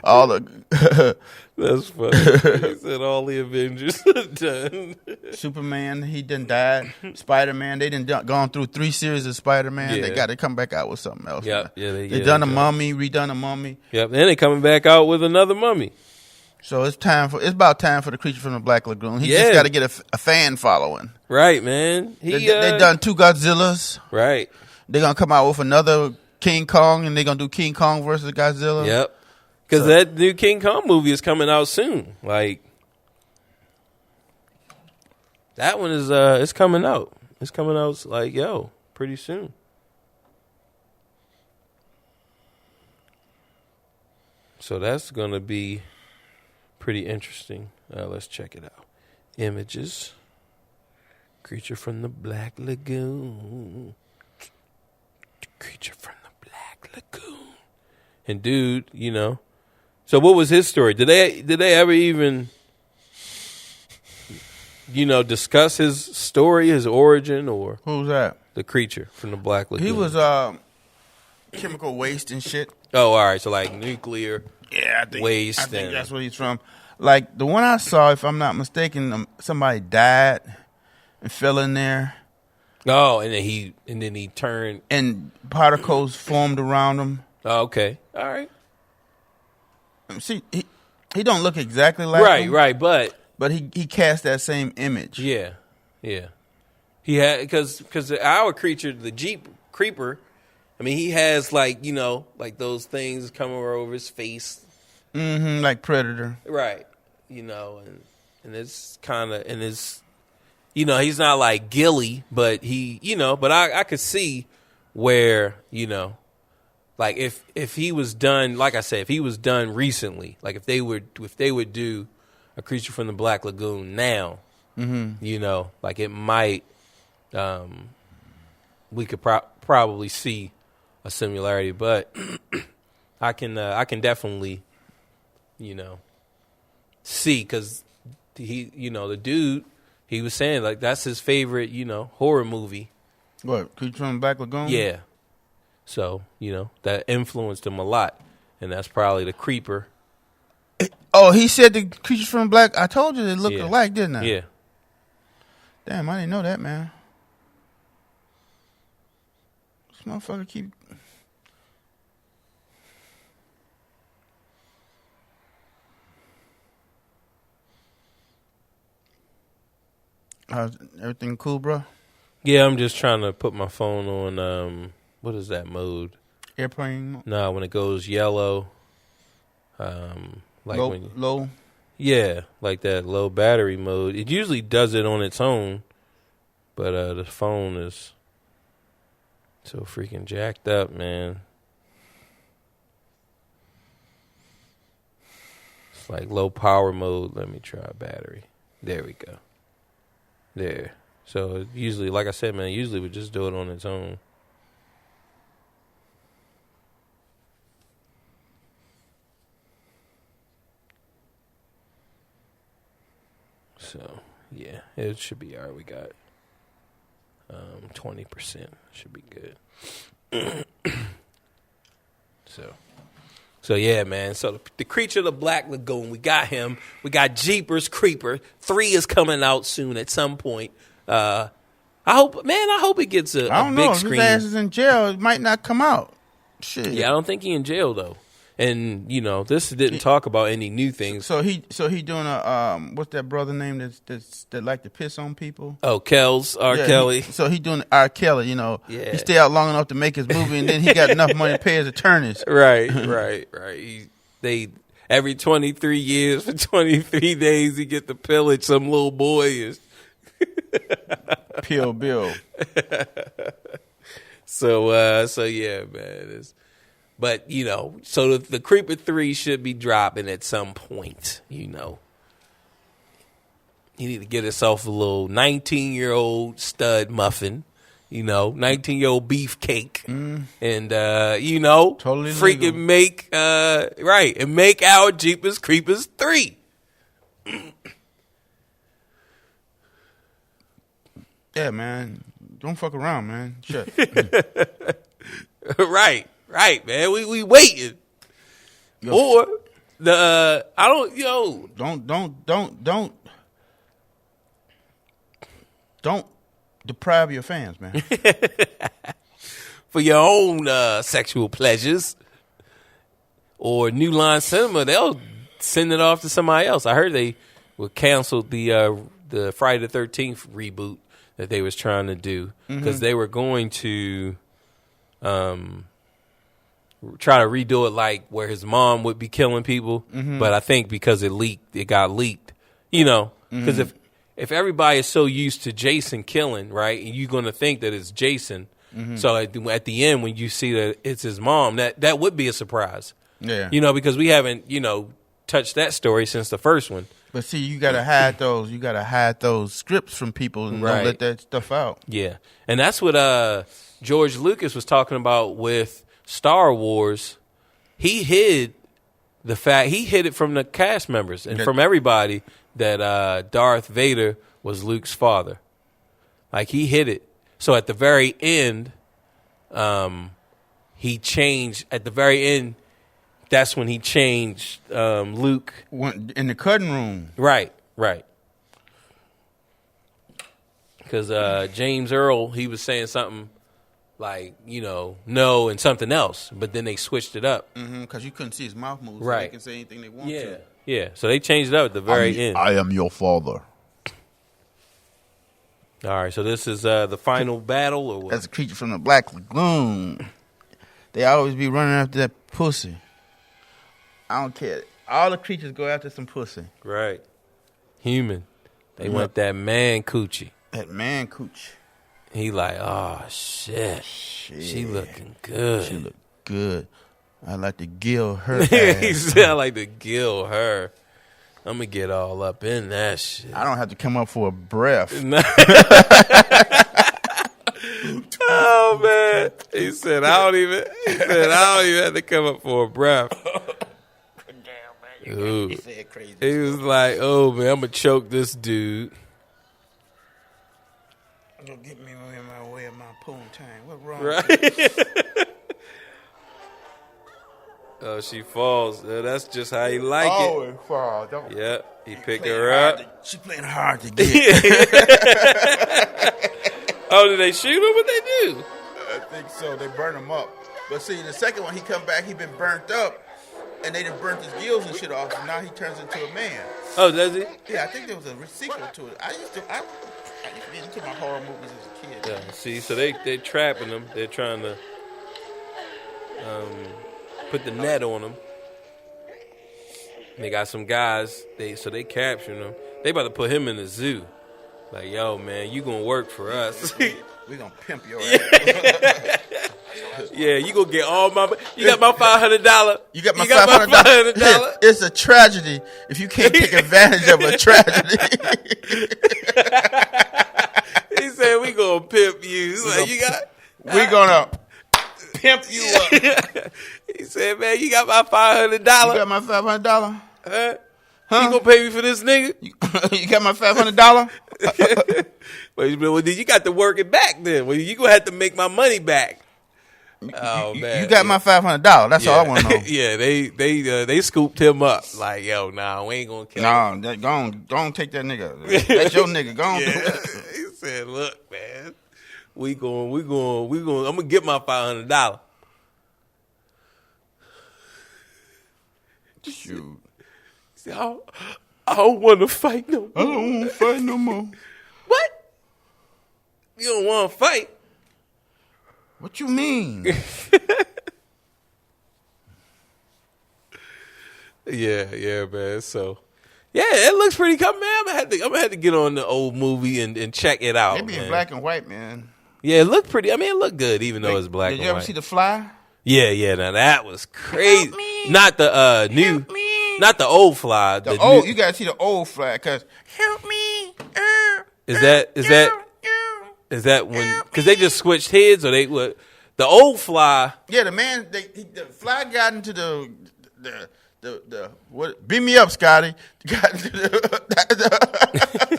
[SPEAKER 2] All the
[SPEAKER 1] That's funny. He said all the Avengers are done.
[SPEAKER 2] Superman, he done died. Spider-Man, they done gone through 3 series of Spider-Man.
[SPEAKER 1] Yeah.
[SPEAKER 2] They got to come back out with something else.
[SPEAKER 1] Yep.
[SPEAKER 2] Man.
[SPEAKER 1] Yeah,
[SPEAKER 2] They done a Mummy, redone a Mummy.
[SPEAKER 1] Yep. And they coming back out with another Mummy.
[SPEAKER 2] So it's about time for the Creature from the Black Lagoon. He
[SPEAKER 1] Yeah.
[SPEAKER 2] just got to get a fan following.
[SPEAKER 1] Right, man.
[SPEAKER 2] They done 2 Godzillas.
[SPEAKER 1] Right.
[SPEAKER 2] They're gonna come out with another King Kong, and they're gonna do King Kong versus Godzilla.
[SPEAKER 1] Yep. Because that new King Kong movie is coming out soon. Like that one is it's coming out. It's coming out like pretty soon. So that's gonna be pretty interesting. Let's check it out. Images. Creature from the Black Lagoon. Creature from the Black Lagoon. And dude, so what was his story? Did they ever even discuss his story, his origin, or
[SPEAKER 2] Who's that?
[SPEAKER 1] the creature from the Black Lagoon?
[SPEAKER 2] He was chemical waste and shit.
[SPEAKER 1] Oh, all right. So like nuclear waste.
[SPEAKER 2] I think
[SPEAKER 1] and,
[SPEAKER 2] that's where he's from. Like the one I saw, if I'm not mistaken, somebody died and fell in there,
[SPEAKER 1] oh, and then he turned.
[SPEAKER 2] and particles formed around him.
[SPEAKER 1] Oh, okay. All right.
[SPEAKER 2] See, he don't look exactly like him,
[SPEAKER 1] Right. But
[SPEAKER 2] he cast that same image.
[SPEAKER 1] yeah. He had because our creature, the Jeep Creeper. I mean, he has like those things coming over his face.
[SPEAKER 2] Mm-hmm, like Predator.
[SPEAKER 1] Right. And it's kind of, and it's, he's not like Gilly, but but I could see where, like if he was done, like I said, if he was done recently, like if they would do a Creature from the Black Lagoon now, like it might, we could probably see a similarity, but I can definitely, see, because he, the dude, he was saying like that's his favorite, horror movie.
[SPEAKER 2] What, Creature from the Black Lagoon?
[SPEAKER 1] Yeah. So, that influenced him a lot, and that's probably the Creeper.
[SPEAKER 2] Oh, he said the Creatures from the Black. I told you they looked
[SPEAKER 1] Yeah.
[SPEAKER 2] alike, didn't I?
[SPEAKER 1] Yeah.
[SPEAKER 2] Damn, I didn't know that, man. This motherfucker keep. Everything cool, bro?
[SPEAKER 1] Yeah, I'm just trying to put my phone on, what is that mode?
[SPEAKER 2] Airplane.
[SPEAKER 1] No, when it goes yellow. Like
[SPEAKER 2] Low.
[SPEAKER 1] Yeah, like that low battery mode. It usually does it on its own, but the phone is so freaking jacked up, man. It's like low power mode. Let me try battery. There we go. There. So it usually, like I said, man, usually we just do it on its own. So, yeah, it should be all right. We got 20%. Should be good. So yeah, man. So the Creature of the Black Lagoon, we got him. We got Jeepers Creeper. 3 is coming out soon at some point. I hope it gets a
[SPEAKER 2] I don't
[SPEAKER 1] big
[SPEAKER 2] know. If
[SPEAKER 1] screen.
[SPEAKER 2] his ass is in jail, it might not come out. Shit.
[SPEAKER 1] Yeah, I don't think he in jail though. And this didn't talk about any new things.
[SPEAKER 2] So he doing a what's that brother name that like to piss on people?
[SPEAKER 1] Oh, R. Kelly.
[SPEAKER 2] So he doing R. Kelly.
[SPEAKER 1] Yeah.
[SPEAKER 2] He stay out long enough to make his movie, and then he got enough money to pay his attorneys.
[SPEAKER 1] Right. They every 23 years for 23 days he get to pillage some little boy. Is
[SPEAKER 2] Pill Bill.
[SPEAKER 1] So yeah, man. But so the Creeper 3 should be dropping at some point. You need to get yourself a little 19-year-old stud muffin. 19-year-old beefcake, and
[SPEAKER 2] Totally
[SPEAKER 1] freaking
[SPEAKER 2] legal.
[SPEAKER 1] make and make our Jeepers Creepers 3.
[SPEAKER 2] Yeah, man. Don't fuck around, man. Shut.
[SPEAKER 1] right, man. We waiting. Or I don't
[SPEAKER 2] Don't deprive your fans, man.
[SPEAKER 1] for your own sexual pleasures or New Line Cinema, they'll send it off to somebody else. I heard they were canceled the Friday the 13th reboot that they was trying to do because they were going to try to redo it like where his mom would be killing people, but I think because it got leaked, because if everybody is so used to Jason killing, right, and you're going to think that it's Jason, so at the end when you see that it's his mom, that would be a surprise.
[SPEAKER 2] Yeah.
[SPEAKER 1] Because we haven't, touched that story since the first one.
[SPEAKER 2] But see, you gotta hide those. You gotta hide those scripts from people and don't let that stuff out.
[SPEAKER 1] Yeah, and that's what George Lucas was talking about with Star Wars. He hid it from the cast members and from everybody that Darth Vader was Luke's father. Like, he hid it. So at the very end, he changed. At the very end, that's when he changed Luke.
[SPEAKER 2] In the cutting room.
[SPEAKER 1] Right. Because James Earl, he was saying something like, no, and something else. But then they switched it up.
[SPEAKER 2] Because you couldn't see his mouth move, so
[SPEAKER 1] Right.
[SPEAKER 2] they can say anything they want to.
[SPEAKER 1] Yeah. So they changed it up at the very end.
[SPEAKER 3] I am your father.
[SPEAKER 1] All right, so this is the final battle, or what?
[SPEAKER 2] That's a creature from the Black Lagoon. They always be running after that pussy. I don't care. All the creatures go after some pussy.
[SPEAKER 1] Right. Human. They want that man coochie.
[SPEAKER 2] That man cooch.
[SPEAKER 1] He like, oh, shit. She looking good.
[SPEAKER 2] She look good. I like to gill her
[SPEAKER 1] He
[SPEAKER 2] ass.
[SPEAKER 1] said, I like to gill her. I'm going to get all up in that shit.
[SPEAKER 2] I don't have to come up for a breath.
[SPEAKER 1] Oh, man. He said, I don't even have to come up for a breath. Ooh.
[SPEAKER 2] He said crazy.
[SPEAKER 1] He was like, oh, man, I'm going to choke this dude.
[SPEAKER 2] Don't get me in my way of my poontang. What wrong?
[SPEAKER 1] Right? Oh, she falls. That's just how he like it.
[SPEAKER 2] it fall. Don't.
[SPEAKER 1] Yep, he picked her up.
[SPEAKER 2] She playing hard to get.
[SPEAKER 1] Oh, did they shoot him? What they do?
[SPEAKER 2] I think so. They burn him up. But see, the second one, he come back, he been burnt up, and they done burnt his gills and shit off, and now he turns into a man.
[SPEAKER 1] Oh, does he?
[SPEAKER 2] Yeah, I think there was a sequel to it. I used to be into my horror movies as a kid.
[SPEAKER 1] Yeah. See, so they trapping him. They're trying to put the net on him. They got some guys. They capturing him. They about to put him in the zoo. Like, yo, man, you gonna work for us?
[SPEAKER 2] We gonna pimp your ass.
[SPEAKER 1] Yeah, you gonna get all my. You got my $500.
[SPEAKER 2] You got my $500. It's a tragedy if you can't take advantage of a tragedy.
[SPEAKER 1] He said we gonna pimp you. Like,
[SPEAKER 2] We gonna pimp you up.
[SPEAKER 1] He said, man, you got my $500.
[SPEAKER 2] You got my $500?
[SPEAKER 1] Huh? You gonna pay me for this nigga?
[SPEAKER 2] You got my $500?
[SPEAKER 1] Well, you got to work it back then. Well, you gonna have to make my money back. Oh man,
[SPEAKER 2] you got my $500. That's all I want to know.
[SPEAKER 1] Yeah, they scooped him up. Like, yo, nah, we ain't gonna kill him.
[SPEAKER 2] Nah, go on, take that nigga. That's your nigga. Go on.
[SPEAKER 1] Yeah. He said, look, man, we going. I'm gonna get my $500.
[SPEAKER 2] Shoot.
[SPEAKER 1] See, I don't want to fight no more.
[SPEAKER 2] I don't want to fight no more.
[SPEAKER 1] What? You don't want to fight?
[SPEAKER 2] What you mean?
[SPEAKER 1] Yeah, man. So, yeah, it looks pretty cool, man. I'm gonna have to get on the old movie and check it out.
[SPEAKER 2] Maybe in
[SPEAKER 1] man.
[SPEAKER 2] black and white, man.
[SPEAKER 1] Yeah, it looked pretty. I mean, it looked good, even though it's black and white.
[SPEAKER 2] Did you ever see The Fly?
[SPEAKER 1] Yeah. Now that was crazy.
[SPEAKER 2] Help me.
[SPEAKER 1] Not the new, not the old Fly.
[SPEAKER 2] You gotta see the old Fly, cause help me.
[SPEAKER 1] Is that Is that when? Because they just switched heads, or they what? The old fly.
[SPEAKER 2] Yeah, the man, the fly got into the what? Beat me up, Scotty. Got into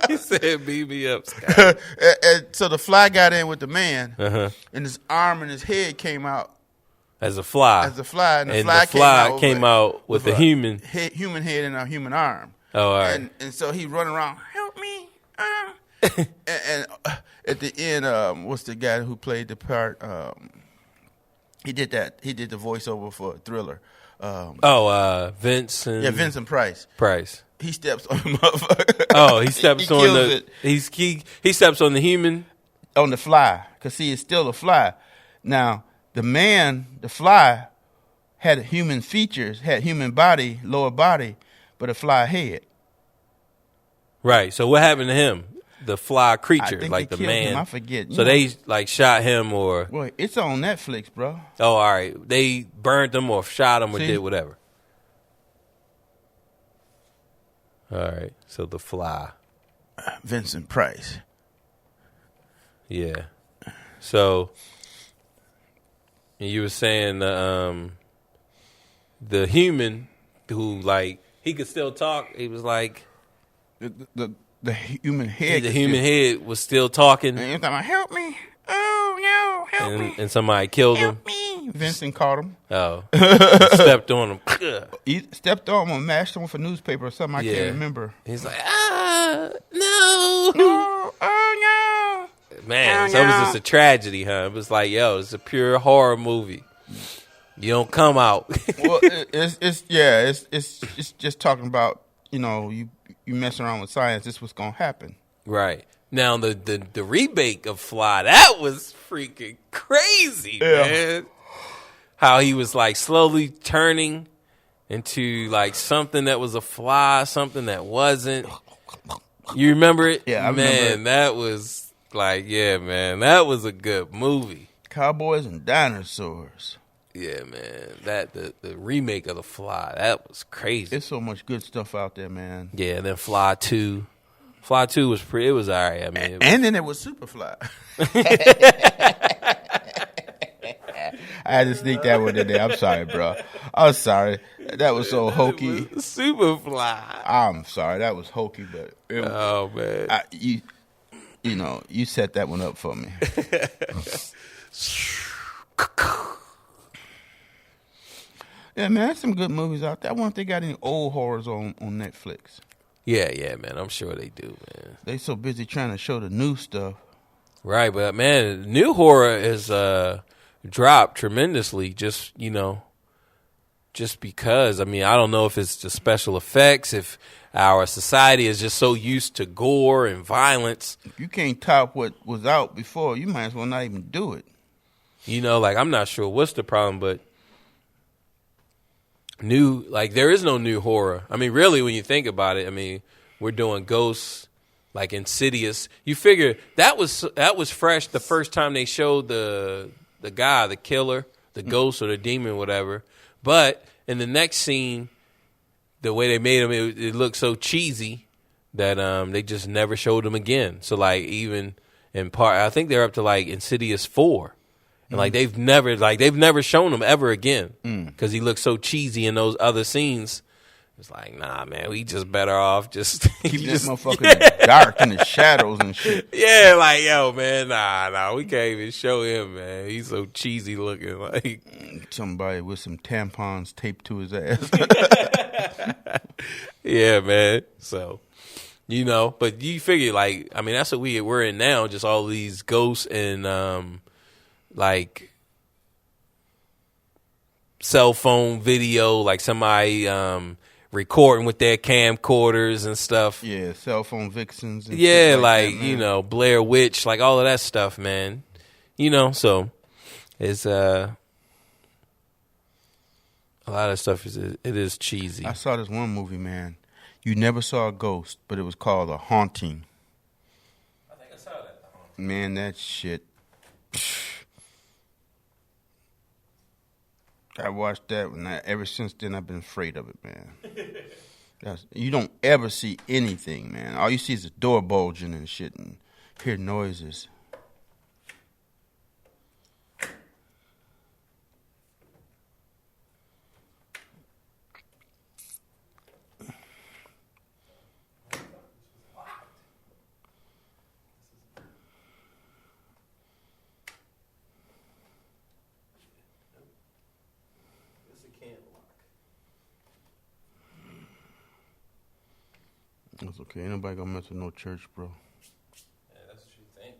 [SPEAKER 1] He said, "Beat me up, Scott."
[SPEAKER 2] and so the fly got in with the man, and his arm and his head came out
[SPEAKER 1] as a fly.
[SPEAKER 2] and the fly,
[SPEAKER 1] came out with a human
[SPEAKER 2] head and a human arm.
[SPEAKER 1] Oh, all right.
[SPEAKER 2] And so he running around, help me. And at the end, what's the guy who played the part? He did that. He did the voiceover for Thriller.
[SPEAKER 1] Vincent.
[SPEAKER 2] Yeah, Vincent Price. He steps on the motherfucker.
[SPEAKER 1] Oh, he steps on the.
[SPEAKER 2] It.
[SPEAKER 1] He steps on the human.
[SPEAKER 2] On the fly, because see, it's still a fly. Now, the fly, had human features, had human body, lower body, but a fly head.
[SPEAKER 1] Right. So what happened to him? The fly creature, like the man.
[SPEAKER 2] Him. I forget.
[SPEAKER 1] So they like shot him, or
[SPEAKER 2] well, it's on Netflix, bro.
[SPEAKER 1] Oh, all right. They burned him or shot him or did whatever. All right. So the fly.
[SPEAKER 2] Vincent Price.
[SPEAKER 1] Yeah. So you were saying the human who like he could still talk. He was like
[SPEAKER 2] the human head.
[SPEAKER 1] The human head was still talking.
[SPEAKER 2] And talking, help me! Oh no, help me!
[SPEAKER 1] And somebody killed him.
[SPEAKER 2] Me. Vincent caught him.
[SPEAKER 1] Oh, stepped on him.
[SPEAKER 2] He stepped on him, mashed him with a newspaper or something. I can't remember.
[SPEAKER 1] He's like, no,
[SPEAKER 2] no, oh
[SPEAKER 1] no, man. So it was just a tragedy, huh? It was like, yo, it's a pure horror movie. You don't come out.
[SPEAKER 2] Well, it's just talking about you mess around with science, this was gonna happen.
[SPEAKER 1] Right. Now the remake of Fly, that was freaking crazy, man. How he was like slowly turning into like something that was a fly, something that wasn't. You remember it?
[SPEAKER 2] Yeah, I
[SPEAKER 1] remember.
[SPEAKER 2] Man,
[SPEAKER 1] that was like, yeah, man, that was a good movie.
[SPEAKER 2] Cowboys and dinosaurs.
[SPEAKER 1] Yeah, man. That the remake of The Fly, that was crazy.
[SPEAKER 2] There's so much good stuff out there, man.
[SPEAKER 1] Yeah, and then Fly 2. Fly 2 was it was all right. I mean,
[SPEAKER 2] and then it was Superfly. I had to sneak that one in there. I'm sorry, bro. I'm sorry. That was so hokey.
[SPEAKER 1] Superfly.
[SPEAKER 2] I'm sorry. That was hokey, but
[SPEAKER 1] oh man,
[SPEAKER 2] you set that one up for me. Yeah, man, there's some good movies out there. I wonder if they got any old horrors on Netflix.
[SPEAKER 1] Yeah, man. I'm sure they do, man.
[SPEAKER 2] They so busy trying to show the new stuff.
[SPEAKER 1] Right, but man, new horror is dropped tremendously. Just because. I mean, I don't know if it's the special effects, if our society is just so used to gore and violence.
[SPEAKER 2] If you can't top what was out before, you might as well not even do it.
[SPEAKER 1] Like I'm not sure what's the problem, but there is no new horror. I mean, really, when you think about it, I mean, we're doing ghosts, like Insidious. You figure that was fresh the first time they showed the guy, the killer, the ghost or the demon, whatever. But in the next scene, the way they made him, it looked so cheesy that they just never showed him again. So like even in part, I think they're up to like Insidious 4. And like they've never shown him ever again because he looks so cheesy in those other scenes. It's like, nah, man, we just better off just
[SPEAKER 2] keep this motherfucker dark in the shadows and shit.
[SPEAKER 1] Yeah, like yo, man, nah, we can't even show him, man. He's so cheesy looking, like
[SPEAKER 2] somebody with some tampons taped to his ass.
[SPEAKER 1] Yeah, man. So, but you figure, like, I mean, that's what we're in now. Just all these ghosts and like cell phone video, like somebody recording with their camcorders and stuff.
[SPEAKER 2] Yeah, cell phone vixens. And
[SPEAKER 1] yeah,
[SPEAKER 2] shit like
[SPEAKER 1] that, Blair Witch, like all of that stuff, man. So it's a lot of stuff it is cheesy.
[SPEAKER 2] I saw this one movie, man. You never saw a ghost, but it was called A Haunting.
[SPEAKER 1] I think I saw that. The Haunting.
[SPEAKER 2] Man, that shit. I watched that, and ever since then I've been afraid of it, man. You don't ever see anything, man. All you see is a door bulging and shit, and hear noises. That's okay. Ain't nobody gonna mess with no church, bro.
[SPEAKER 1] Yeah, that's what you think.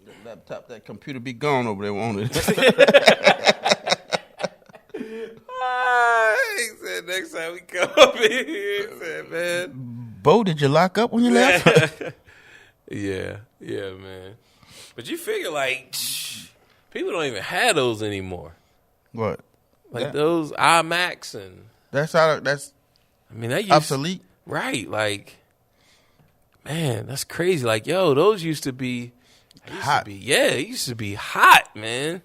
[SPEAKER 2] That laptop, that computer be gone over there, won't it?
[SPEAKER 1] He said next time we come up in here, he said, man.
[SPEAKER 2] Bo, did you lock up when you left?
[SPEAKER 1] Yeah, man. But you figure, like, people don't even have those anymore.
[SPEAKER 2] What?
[SPEAKER 1] Like those iMacs and...
[SPEAKER 2] That's
[SPEAKER 1] I mean, that used...
[SPEAKER 2] obsolete.
[SPEAKER 1] Right, like... Man, that's crazy. Like, yo, those used to be...
[SPEAKER 2] Hot.
[SPEAKER 1] It used to be hot, man.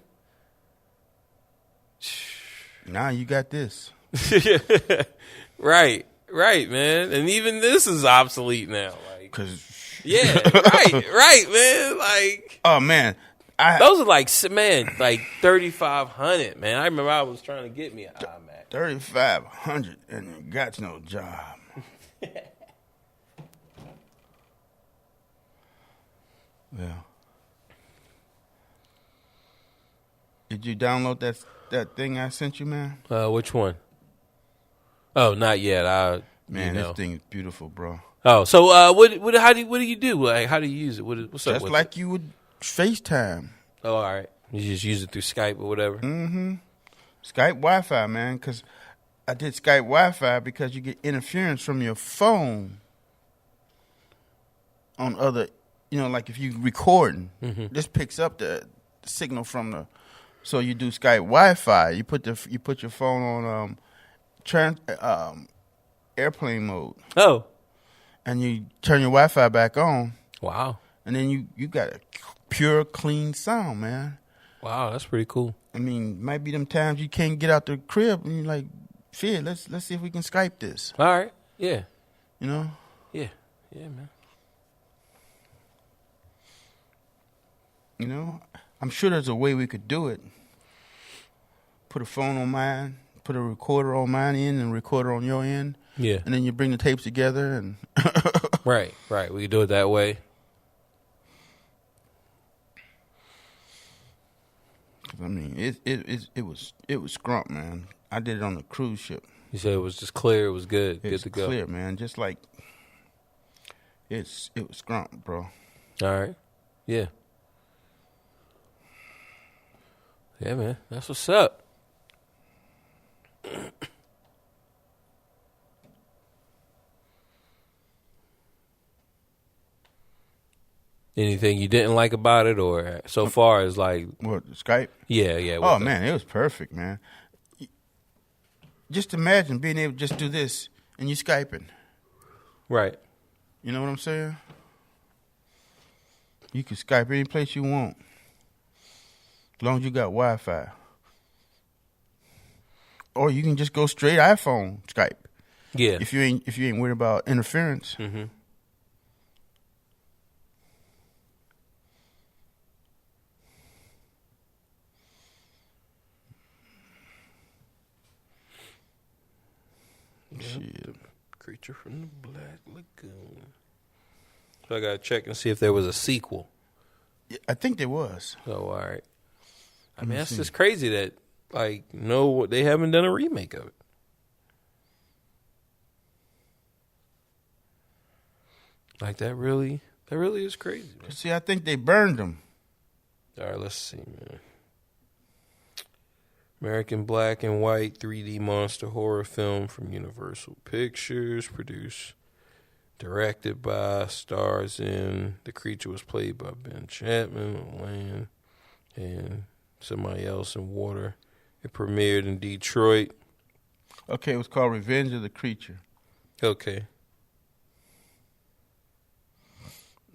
[SPEAKER 2] Now you got this.
[SPEAKER 1] Right, man. And even this is obsolete now. Like,
[SPEAKER 2] yeah,
[SPEAKER 1] right, man. Like,
[SPEAKER 2] oh man,
[SPEAKER 1] those are like 3,500, man. I remember I was trying to get me an iMac.
[SPEAKER 2] 3,500 and you got no job. Yeah. Did you download that thing I sent you, man?
[SPEAKER 1] Which one? Oh, not yet.
[SPEAKER 2] This thing is beautiful, bro.
[SPEAKER 1] Oh, so what do you do? Like, how do you use it? What's up?
[SPEAKER 2] Just
[SPEAKER 1] with
[SPEAKER 2] like
[SPEAKER 1] it?
[SPEAKER 2] you would FaceTime.
[SPEAKER 1] Oh, all right. You just use it through Skype or whatever.
[SPEAKER 2] Mm-hmm. Skype Wi-Fi, man. Because I did Skype Wi-Fi because you get interference from your phone on other. Like if you recording, this picks up the signal from the. So you do Skype Wi-Fi. You put your phone on airplane mode.
[SPEAKER 1] Oh.
[SPEAKER 2] And you turn your Wi-Fi back on.
[SPEAKER 1] Wow.
[SPEAKER 2] And then you got a pure, clean sound, man.
[SPEAKER 1] Wow, that's pretty cool.
[SPEAKER 2] I mean, might be them times you can't get out the crib and you're like, shit, let's see if we can Skype this.
[SPEAKER 1] All right. Yeah.
[SPEAKER 2] You know?
[SPEAKER 1] Yeah, man.
[SPEAKER 2] I'm sure there's a way we could do it. Put a phone on mine, put a recorder on mine end and a recorder on your end.
[SPEAKER 1] Yeah.
[SPEAKER 2] And then you bring the tapes together and
[SPEAKER 1] Right. We can do it that way.
[SPEAKER 2] I mean, it was scrump, man. I did it on a cruise ship.
[SPEAKER 1] You said it was just clear, it was good. Good to go.
[SPEAKER 2] Clear, man. Just like it was scrump, bro.
[SPEAKER 1] All right. Yeah. Yeah, man. That's what's up. Anything you didn't like about it, or so far as like
[SPEAKER 2] what, Skype?
[SPEAKER 1] Yeah.
[SPEAKER 2] Oh man, it was perfect, man. Just imagine being able to just do this and you Skyping.
[SPEAKER 1] Right.
[SPEAKER 2] You know what I'm saying? You can Skype any place you want, as long as you got Wi-Fi. Or you can just go straight iPhone Skype.
[SPEAKER 1] Yeah.
[SPEAKER 2] If you ain't worried about interference.
[SPEAKER 1] Mm-hmm. Shit. The Creature from the Black Lagoon. So I gotta check and see if there was a sequel.
[SPEAKER 2] Yeah, I think there was.
[SPEAKER 1] Oh, all right. I mean, that's just crazy that they haven't done a remake of it. Like that really is crazy, man.
[SPEAKER 2] See, I think they burned them.
[SPEAKER 1] All right, let's see, man. American black and white 3D monster horror film from Universal Pictures, produced, directed by, stars in. The creature was played by Ben Chapman on land and somebody else in water. It premiered in Detroit.
[SPEAKER 2] Okay, it was called Revenge of the Creature.
[SPEAKER 1] Okay.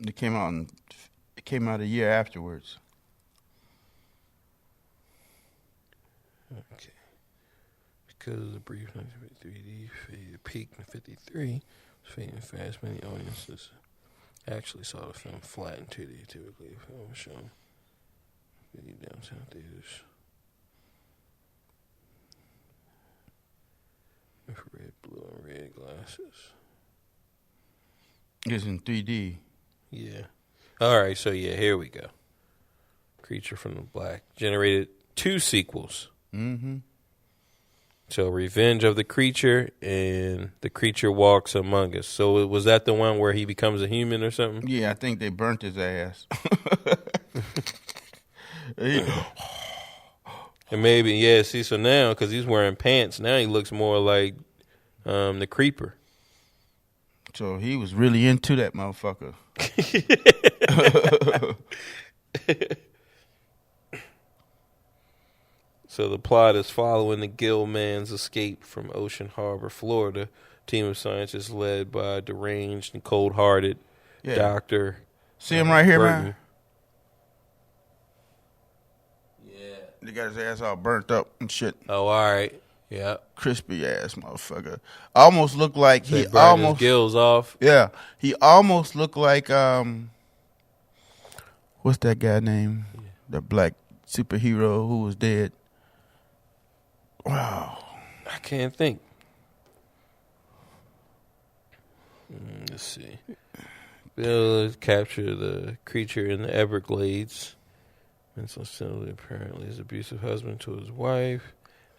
[SPEAKER 2] It came out a year afterwards.
[SPEAKER 1] Okay. Because of the brief 1953 faded peak in 53, was fading fast. Many audiences actually saw the film flat and 2D. Typically, a film shown in downtown theaters. With red, blue, and red glasses.
[SPEAKER 2] It's in 3D.
[SPEAKER 1] Yeah. All right, so yeah, here we go. Creature from the Black generated 2 sequels.
[SPEAKER 2] Mm-hmm.
[SPEAKER 1] So Revenge of the Creature and The Creature Walks Among Us. So was that the one where he becomes a human or something?
[SPEAKER 2] Yeah, I think they burnt his ass.
[SPEAKER 1] And maybe, yeah, see, so now, because he's wearing pants, now he looks more like the Creeper.
[SPEAKER 2] So he was really into that motherfucker.
[SPEAKER 1] So the plot is following the Gill man's escape from Ocean Harbor, Florida. A team of scientists led by a deranged and cold-hearted Dr.
[SPEAKER 2] See him right here,
[SPEAKER 1] Burton.
[SPEAKER 2] man?
[SPEAKER 1] Yeah.
[SPEAKER 2] He got his ass all burnt up and shit.
[SPEAKER 1] Oh, all right. Yeah.
[SPEAKER 2] Crispy ass motherfucker. Almost looked like
[SPEAKER 1] They
[SPEAKER 2] he
[SPEAKER 1] burned
[SPEAKER 2] almost
[SPEAKER 1] his gills off.
[SPEAKER 2] Yeah. He almost looked like what's that guy name? The black superhero who was dead. Wow.
[SPEAKER 1] I can't think. Let's see. Bill captured the creature in the Everglades. Mental instability apparently his abusive husband to his wife.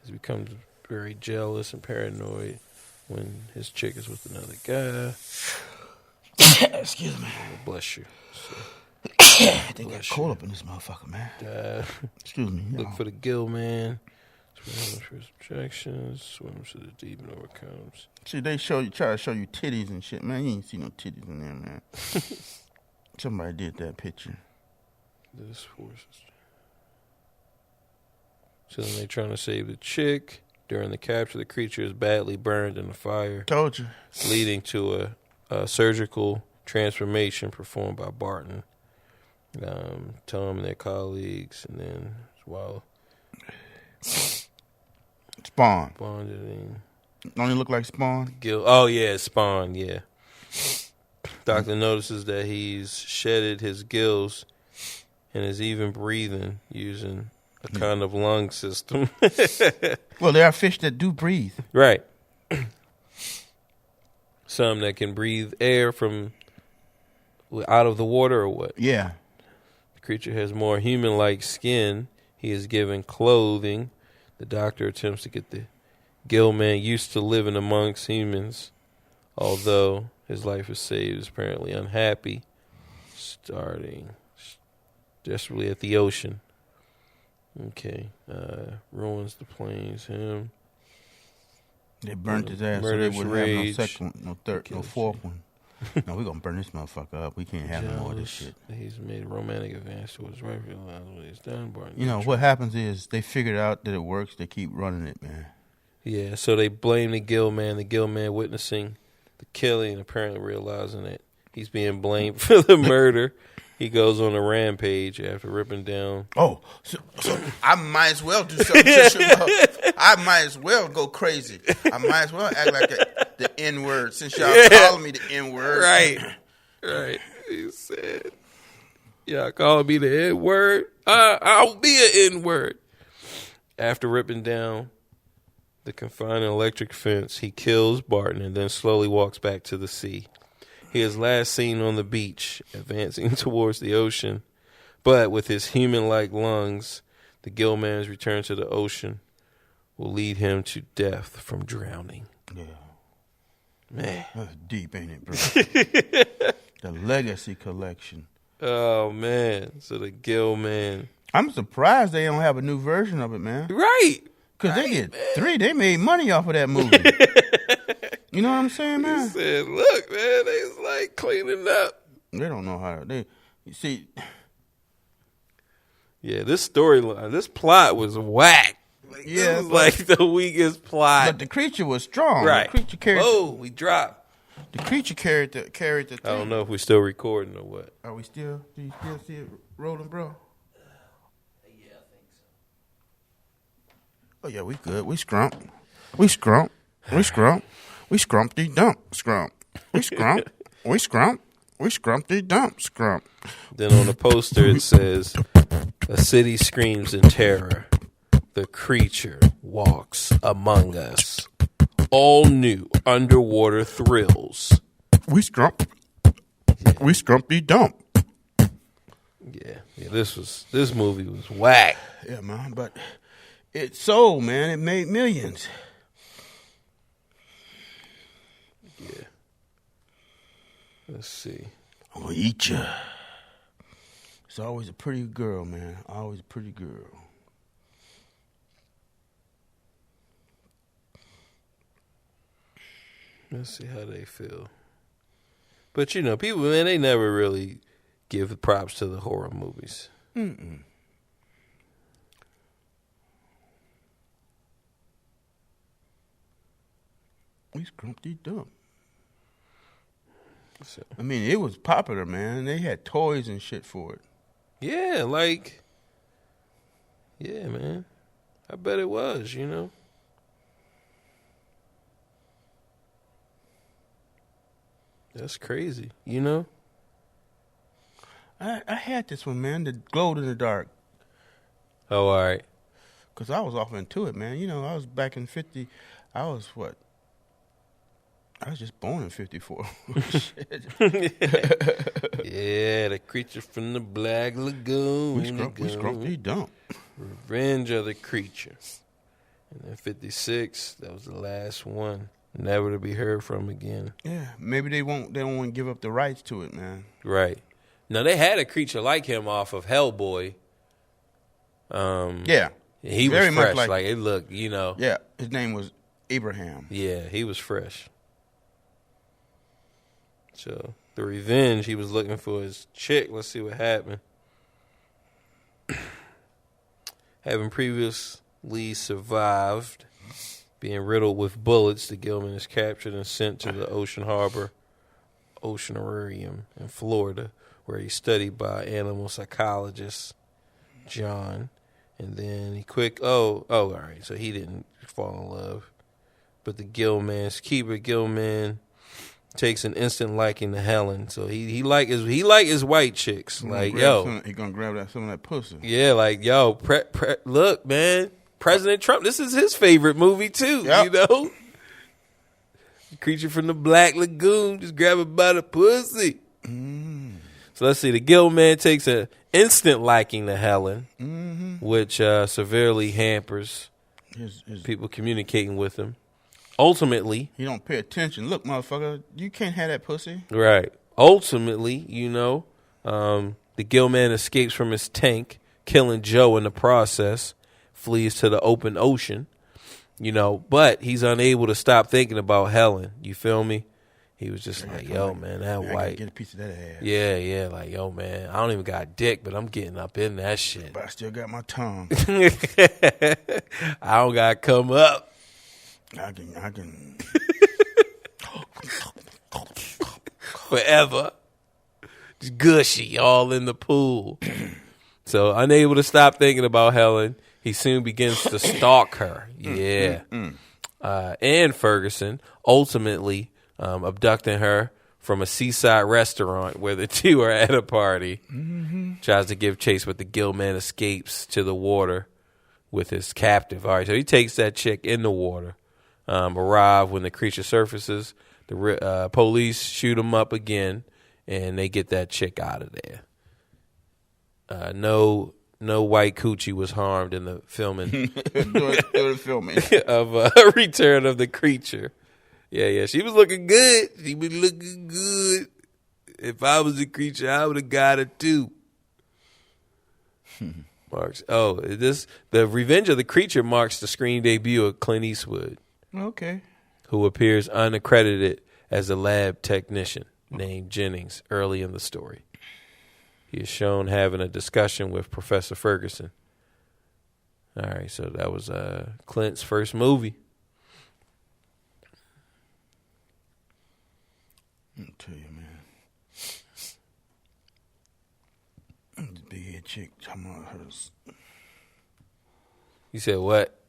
[SPEAKER 1] He becomes very jealous and paranoid when his chick is with another guy.
[SPEAKER 2] Excuse me.
[SPEAKER 1] Bless you. So,
[SPEAKER 2] They got cold up in this motherfucker, man. Excuse me.
[SPEAKER 1] Look for the Gill man. Swims for his objections. Swims to the deep and overcomes.
[SPEAKER 2] See, they try to show you titties and shit, man. You ain't see no titties in there, man. Somebody did that picture.
[SPEAKER 1] This forces. So then they're trying to save the chick. During the capture, the creature is badly burned in the fire.
[SPEAKER 2] Told you.
[SPEAKER 1] Leading to a surgical transformation performed by Barton, Tom and their colleagues, and then
[SPEAKER 2] Spawn.
[SPEAKER 1] Bonding.
[SPEAKER 2] Don't he look like Spawn?
[SPEAKER 1] Oh, yeah, Spawn, yeah. Doctor notices that he's shedded his gills and is even breathing using a kind of lung system.
[SPEAKER 2] Well, there are fish that do breathe.
[SPEAKER 1] Right. Some that can breathe air from out of the water or what?
[SPEAKER 2] Yeah.
[SPEAKER 1] The creature has more human-like skin. He is given clothing. The doctor attempts to get the Gill man used to living amongst humans. Although his life is saved, is apparently unhappy. Starting desperately at the ocean. Okay. Ruins the planes. Him.
[SPEAKER 2] They burnt his ass so they wouldn't have no second, no third, no fourth one. No, we're going to burn this motherfucker up. We can't have no more of this shit.
[SPEAKER 1] He's made a romantic advance towards his wife. Realize what he's done.
[SPEAKER 2] You know, what happens is they figured out that it works. They keep running it, man.
[SPEAKER 1] Yeah, so they blame the Gill man. The Gill man witnessing the killing and apparently realizing that he's being blamed for the murder. He goes on a rampage after ripping down.
[SPEAKER 2] Oh, so I might as well do something. I might as well go crazy. I might as well act like the N-word since y'all calling me the N-word.
[SPEAKER 1] Right. He said, y'all calling me the N-word? I'll be an N-word. After ripping down the confining electric fence, he kills Barton and then slowly walks back to the sea. He is last seen on the beach, advancing towards the ocean. But with his human-like lungs, the Gill man's return to the ocean will lead him to death from drowning.
[SPEAKER 2] Yeah.
[SPEAKER 1] Man.
[SPEAKER 2] That's deep, ain't it, bro? The Legacy Collection.
[SPEAKER 1] Oh, man. So the Gill man.
[SPEAKER 2] I'm surprised they don't have a new version of it, man.
[SPEAKER 1] Right.
[SPEAKER 2] Because they get three. They made money off of that movie. You know what I'm saying, man?
[SPEAKER 1] He said, look, man, they was like cleaning up.
[SPEAKER 2] They don't know how to. You see.
[SPEAKER 1] Yeah, this storyline, this plot was whack.
[SPEAKER 2] Yeah.
[SPEAKER 1] This was like the weakest plot.
[SPEAKER 2] But the creature was strong.
[SPEAKER 1] Right.
[SPEAKER 2] The creature carried.
[SPEAKER 1] Oh, we dropped.
[SPEAKER 2] The creature carried the thing.
[SPEAKER 1] I don't know if we're still recording or what.
[SPEAKER 2] Are we still? Do you still see it rolling, bro?
[SPEAKER 1] Yeah, I think so.
[SPEAKER 2] Oh yeah, we good. We scrump. We scrumpty dump scrump. We scrump. We scrump. We scrumpty dump scrump.
[SPEAKER 1] Then on the poster it says, "A city screams in terror. The creature walks among us. All new underwater thrills."
[SPEAKER 2] We scrump. We scrumpty dump.
[SPEAKER 1] Yeah. This movie was whack.
[SPEAKER 2] Yeah, man. But it sold, man. It made millions.
[SPEAKER 1] Let's see.
[SPEAKER 2] I'm gonna eat you. It's always a pretty girl, man. Always a pretty girl.
[SPEAKER 1] Let's see how they feel. But, people, man, they never really give props to the horror movies.
[SPEAKER 2] Mm-mm. He's Grumpy Dump.
[SPEAKER 1] So.
[SPEAKER 2] I mean, it was popular, man. They had toys and shit for it.
[SPEAKER 1] Yeah, yeah, man. I bet it was, That's crazy,
[SPEAKER 2] I had this one, man, that glowed in the dark.
[SPEAKER 1] Oh, all right.
[SPEAKER 2] Because I was off into it, man. I was back in 50. I was what? I was just born in 54. Shit.
[SPEAKER 1] Yeah, the creature from the Black Lagoon.
[SPEAKER 2] We Grumpy Dump.
[SPEAKER 1] Revenge of the Creature. And then 56, that was the last one. Never to be heard from again.
[SPEAKER 2] Yeah, maybe they don't want to give up the rights to it, man.
[SPEAKER 1] Right. Now, they had a creature like him off of Hellboy.
[SPEAKER 2] Yeah.
[SPEAKER 1] He was
[SPEAKER 2] very
[SPEAKER 1] fresh.
[SPEAKER 2] much
[SPEAKER 1] Like, it looked,
[SPEAKER 2] Yeah, his name was Abraham.
[SPEAKER 1] Yeah, he was fresh. So, the revenge, he was looking for his chick. Let's see what happened. Having previously survived being riddled with bullets, the Gilman is captured and sent to the Ocean Harbor Oceanarium in Florida, where he's studied by animal psychologist John. And then all right, so he didn't fall in love. But the Gilman's keeper, Gilman, takes an instant liking to Helen. So he like his white chicks.
[SPEAKER 2] He
[SPEAKER 1] like,
[SPEAKER 2] gonna grab some of that pussy.
[SPEAKER 1] Yeah, like, yo, look, man, President Trump, this is his favorite movie too,
[SPEAKER 2] Yep.
[SPEAKER 1] Creature from the Black Lagoon, just grab it by the pussy. So let's see, the Gilman takes an instant liking to Helen, which severely hampers
[SPEAKER 2] his
[SPEAKER 1] people communicating with him. Ultimately,
[SPEAKER 2] he don't pay attention. Look, motherfucker, you can't have that pussy.
[SPEAKER 1] right. Ultimately, the Gilman escapes from his tank, killing Joe in the process, flees to the open ocean, but he's unable to stop thinking about Helen. You feel me? He was just like, yo, man, that
[SPEAKER 2] I
[SPEAKER 1] white.
[SPEAKER 2] get a piece of that ass.
[SPEAKER 1] Yeah, like, yo, man, I don't even got dick, but I'm getting up in that shit.
[SPEAKER 2] But I still got my tongue.
[SPEAKER 1] I don't got to come up.
[SPEAKER 2] I can.
[SPEAKER 1] Forever. Just gushy, all in the pool. So, unable to stop thinking about Helen, he soon begins to stalk her. Yeah. And Ferguson, ultimately abducting her from a seaside restaurant where the two are at a party. Tries to give chase, but the Gilman escapes to the water with his captive. All right, so he takes that chick in the water. Arrive when the creature surfaces. The police shoot him up again, and they get that chick out of there. No white coochie was harmed in the filming of Return of the Creature. Yeah, she was looking good. She was looking good. If I was a creature, I would have got her too. The Revenge of the Creature marks the screen debut of Clint Eastwood.
[SPEAKER 2] Okay.
[SPEAKER 1] Who appears unaccredited as a lab technician named Jennings early in the story. He is shown having a discussion with Professor Ferguson. All right, so that was Clint's first movie.
[SPEAKER 2] I'll tell you, man. This big head chick talking about hers.
[SPEAKER 1] You said what?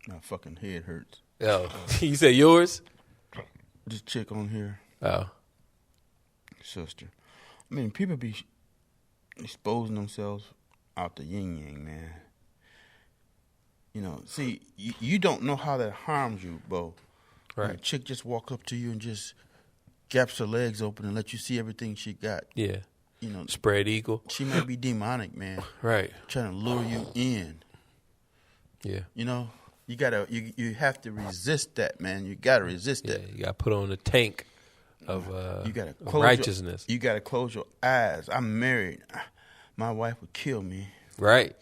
[SPEAKER 2] My fucking head hurts.
[SPEAKER 1] Oh, you said yours?
[SPEAKER 2] This chick on here.
[SPEAKER 1] Oh.
[SPEAKER 2] Sister. I mean, people be exposing themselves out the yin-yang, man. See, you don't know how that harms you, Bo.
[SPEAKER 1] Right.
[SPEAKER 2] When a chick just walk up to you and just gaps her legs open and let you see everything she got.
[SPEAKER 1] Yeah. Spread eagle.
[SPEAKER 2] She might be demonic, man.
[SPEAKER 1] Right.
[SPEAKER 2] Trying to lure you in.
[SPEAKER 1] Yeah.
[SPEAKER 2] You have to resist that, man. You gotta resist that.
[SPEAKER 1] You gotta put on the tank of
[SPEAKER 2] You gotta
[SPEAKER 1] righteousness.
[SPEAKER 2] You gotta close your eyes. I'm married. My wife would kill me.
[SPEAKER 1] Right,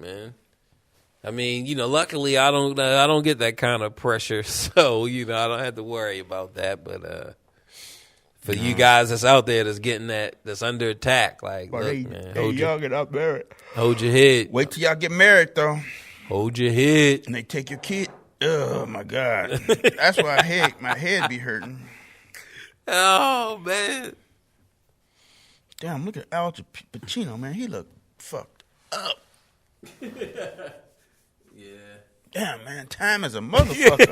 [SPEAKER 1] man. I mean, luckily I don't get that kind of pressure, so I don't have to worry about that. But for you guys that's out there that's getting that's under attack, like, look, man,
[SPEAKER 2] young and not married.
[SPEAKER 1] Hold your head.
[SPEAKER 2] Wait till y'all get married, though.
[SPEAKER 1] Hold your head.
[SPEAKER 2] And they take your kid. Oh my God, that's why my head be hurting.
[SPEAKER 1] Oh man,
[SPEAKER 2] damn! Look at Al Pacino, man. He look fucked up.
[SPEAKER 1] Yeah.
[SPEAKER 2] Damn, man. Time is a motherfucker.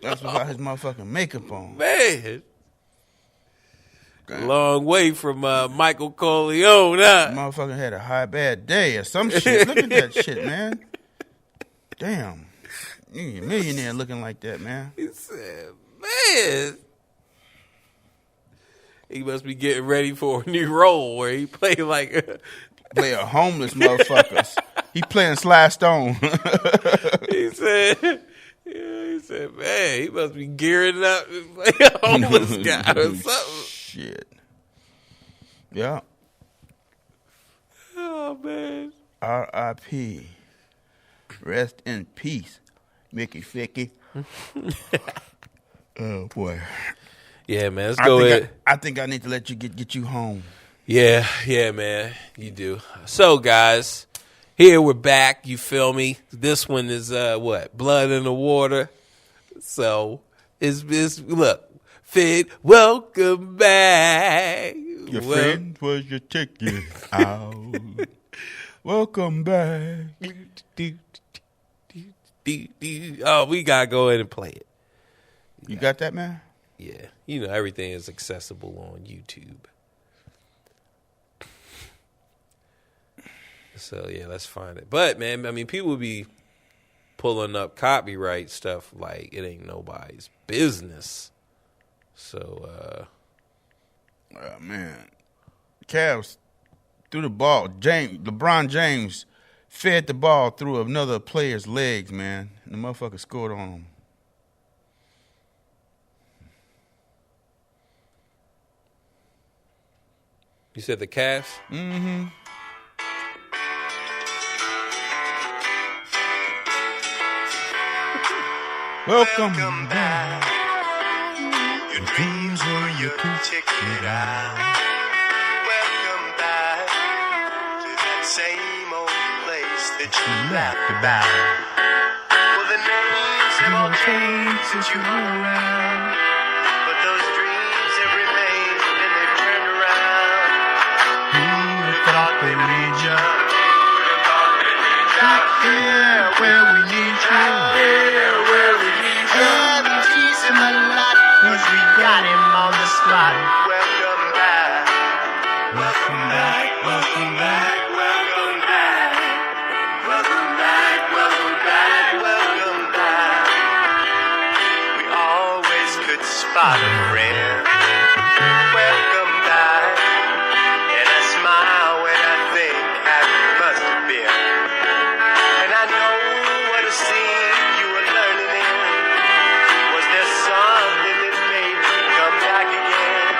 [SPEAKER 2] That's without his motherfucking makeup on.
[SPEAKER 1] Man. God. Long way from Michael Corleone, huh?
[SPEAKER 2] Motherfucker had a high bad day or some shit. Look at that shit, man. Damn. You a millionaire looking like that, man.
[SPEAKER 1] He said, man. He must be getting ready for a new role where he play
[SPEAKER 2] play a homeless motherfucker. He playing Sly Stone.
[SPEAKER 1] He said, man, he must be gearing up to play a homeless guy or something.
[SPEAKER 2] Shit. Yeah.
[SPEAKER 1] Oh, man.
[SPEAKER 2] R.I.P. Rest in peace, Mickey Ficky. Oh, boy.
[SPEAKER 1] Yeah, man. Let's go ahead.
[SPEAKER 2] I think I need to let you get you home.
[SPEAKER 1] Yeah, man. You do. So, guys, here we're back. You feel me? This one is what? Blood in the Water. So, look, Fid, welcome back.
[SPEAKER 2] Your friend was your ticket out. Welcome back.
[SPEAKER 1] Oh, we gotta go ahead and play it.
[SPEAKER 2] You got that, man?
[SPEAKER 1] Yeah, everything is accessible on YouTube. So yeah, let's find it. But man, I mean, people be pulling up copyright stuff like it ain't nobody's business. So
[SPEAKER 2] man, Cavs threw the ball. LeBron James fed the ball through another player's legs, man, and the motherfucker scored on him.
[SPEAKER 1] You said the Cavs?
[SPEAKER 2] Mm-hmm. Welcome back.
[SPEAKER 4] Your dreams were your ticket out. Welcome back to that same old place that you laughed about. Well, the names have all changed since you were around, but those dreams have remained and they've turned around. Who thought they'd lead you? Back here where we need you. He's in the lot, 'cause we got him on the spot. Welcome back. Welcome back. Welcome back. Welcome back. Welcome back. Welcome back. Welcome back. We always could spot him rare. Welcome back. And I smile when I think how you must have been. And I know what a scene you were learning in. Was there something that made you come back again?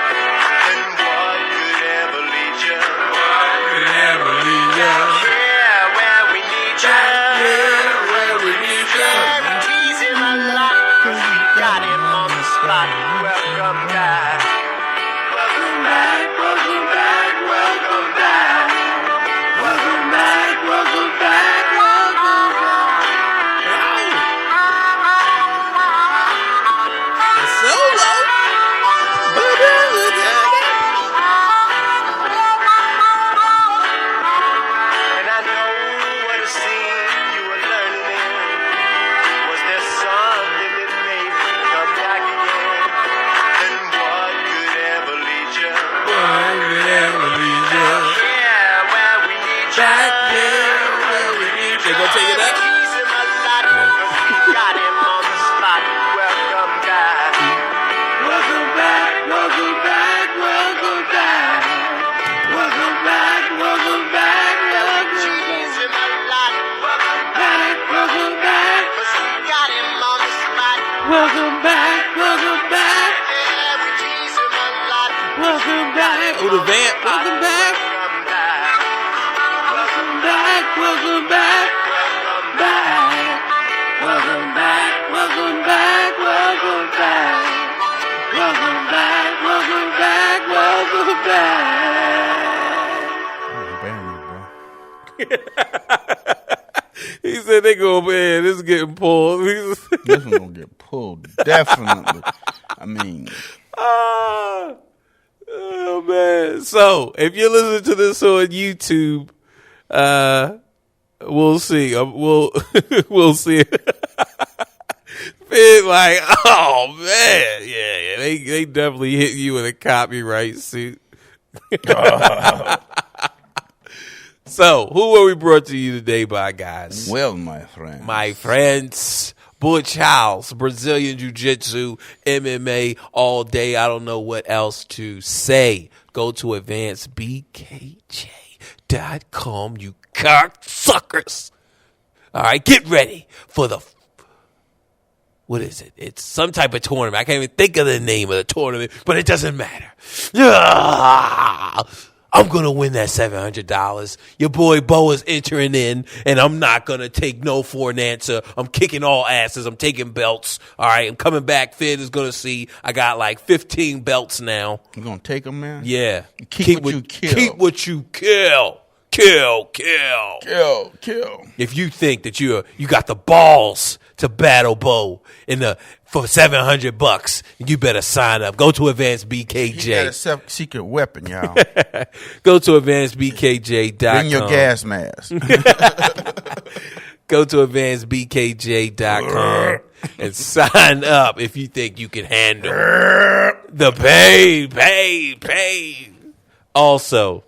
[SPEAKER 4] And what could ever lead you? What could ever lead you? Yeah, where we need you. Yeah, where we need you. He's in the lot, 'cause we got him on the spot. Welcome back. Welcome back. Welcome back. Welcome back. Welcome back. Welcome back. Welcome back.
[SPEAKER 1] Solo.
[SPEAKER 4] And I know what a scene you were learning in. Was there something that made you come back again?
[SPEAKER 1] Welcome back. Welcome back.
[SPEAKER 4] Yeah, we tease him a lot.
[SPEAKER 1] Welcome back. Oh, the vamp. Welcome back.
[SPEAKER 4] Welcome back.
[SPEAKER 1] Welcome back.
[SPEAKER 4] Welcome back.
[SPEAKER 1] Welcome back. Welcome back. Welcome back. Welcome back. Welcome back. Welcome back. He said they go, man, this is getting pulled.
[SPEAKER 2] This one's gonna get pulled, definitely. I mean,
[SPEAKER 1] oh man. So if you're listening to this on YouTube, we'll see. We'll see. Fid like, oh man, yeah. They definitely hit you with a copyright suit. So, who are we brought to you today by, guys?
[SPEAKER 2] well, my friend.
[SPEAKER 1] My friends, Butch House, Brazilian Jiu-Jitsu, MMA, all day. I don't know what else to say. Go to advancedbkj.com, you cocksuckers. All right, get ready for the... What is it? It's some type of tournament. I can't even think of the name of the tournament, but it doesn't matter. I'm going to win that $700. Your boy Bo is entering in, and I'm not going to take no for an answer. I'm kicking all asses. I'm taking belts. All right, I'm coming back. Fid is going to see I got like 15 belts now.
[SPEAKER 2] You going to take them, man?
[SPEAKER 1] Yeah.
[SPEAKER 2] Keep what you kill.
[SPEAKER 1] Keep what you kill. Kill.
[SPEAKER 2] Kill.
[SPEAKER 1] If you think that you got the balls to battle Bo for $700, you better sign up. Go to Advanced BKJ.
[SPEAKER 2] He got a secret weapon, y'all.
[SPEAKER 1] Go to AdvancedBKJ.com.
[SPEAKER 2] Bring your gas mask.
[SPEAKER 1] Go to AdvancedBKJ.com and sign up if you think you can handle the pain. Also,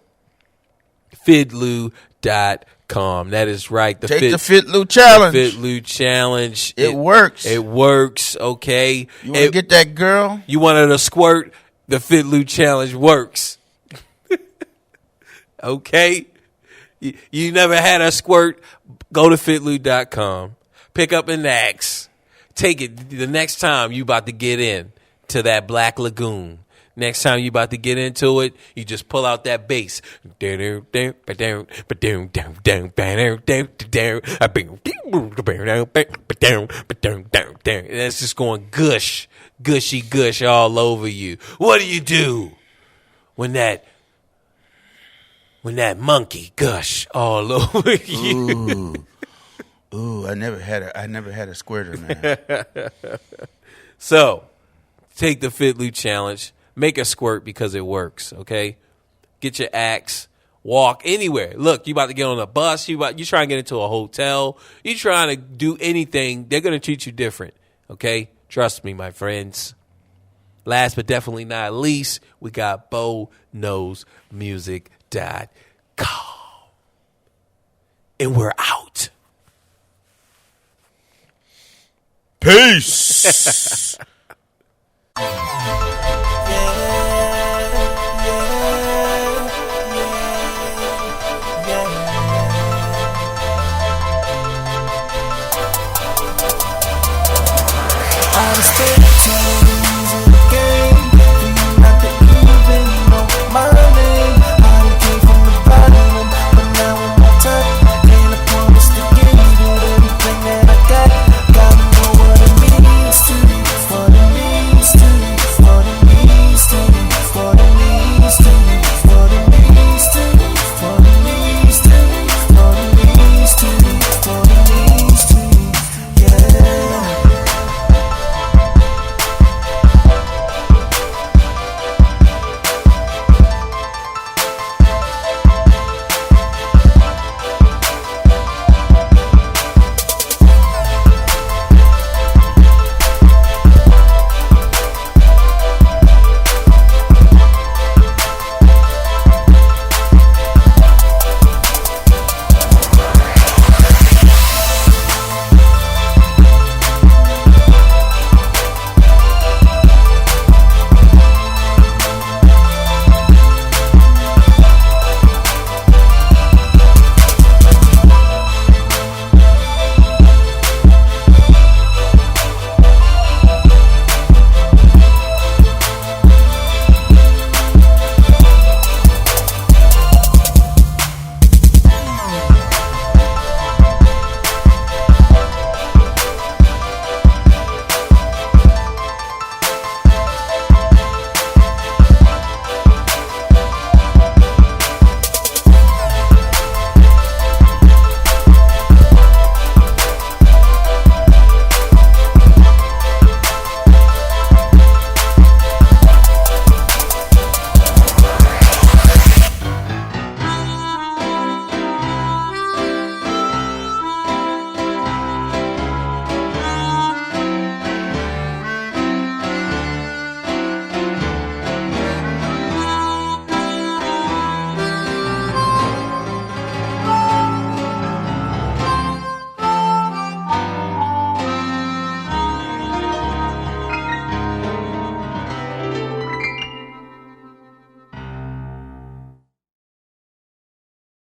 [SPEAKER 1] FidLew.com. That is right.
[SPEAKER 2] Take the FidLew challenge.
[SPEAKER 1] The FidLew challenge.
[SPEAKER 2] It works.
[SPEAKER 1] It works. Okay.
[SPEAKER 2] You want to get that girl?
[SPEAKER 1] You want her to squirt? The FidLew challenge works. Okay. You never had a squirt? Go to FidLew.com. Pick up an axe. Take it the next time you about to get in to that Black Lagoon. Next time you about to get into it, you just pull out that bass. And it's just going gushy gush all over you. What do when that monkey gush all over you?
[SPEAKER 2] Ooh, I never had a squirter, man.
[SPEAKER 1] So, take the FidLew challenge. Make a squirt because it works, okay? Get your axe. Walk anywhere. Look, you about to get on a bus. You trying to get into a hotel. You trying to do anything. They're going to treat you different, okay? Trust me, my friends. Last but definitely not least, we got BoKnowsMusic.com. And we're out.
[SPEAKER 2] Peace.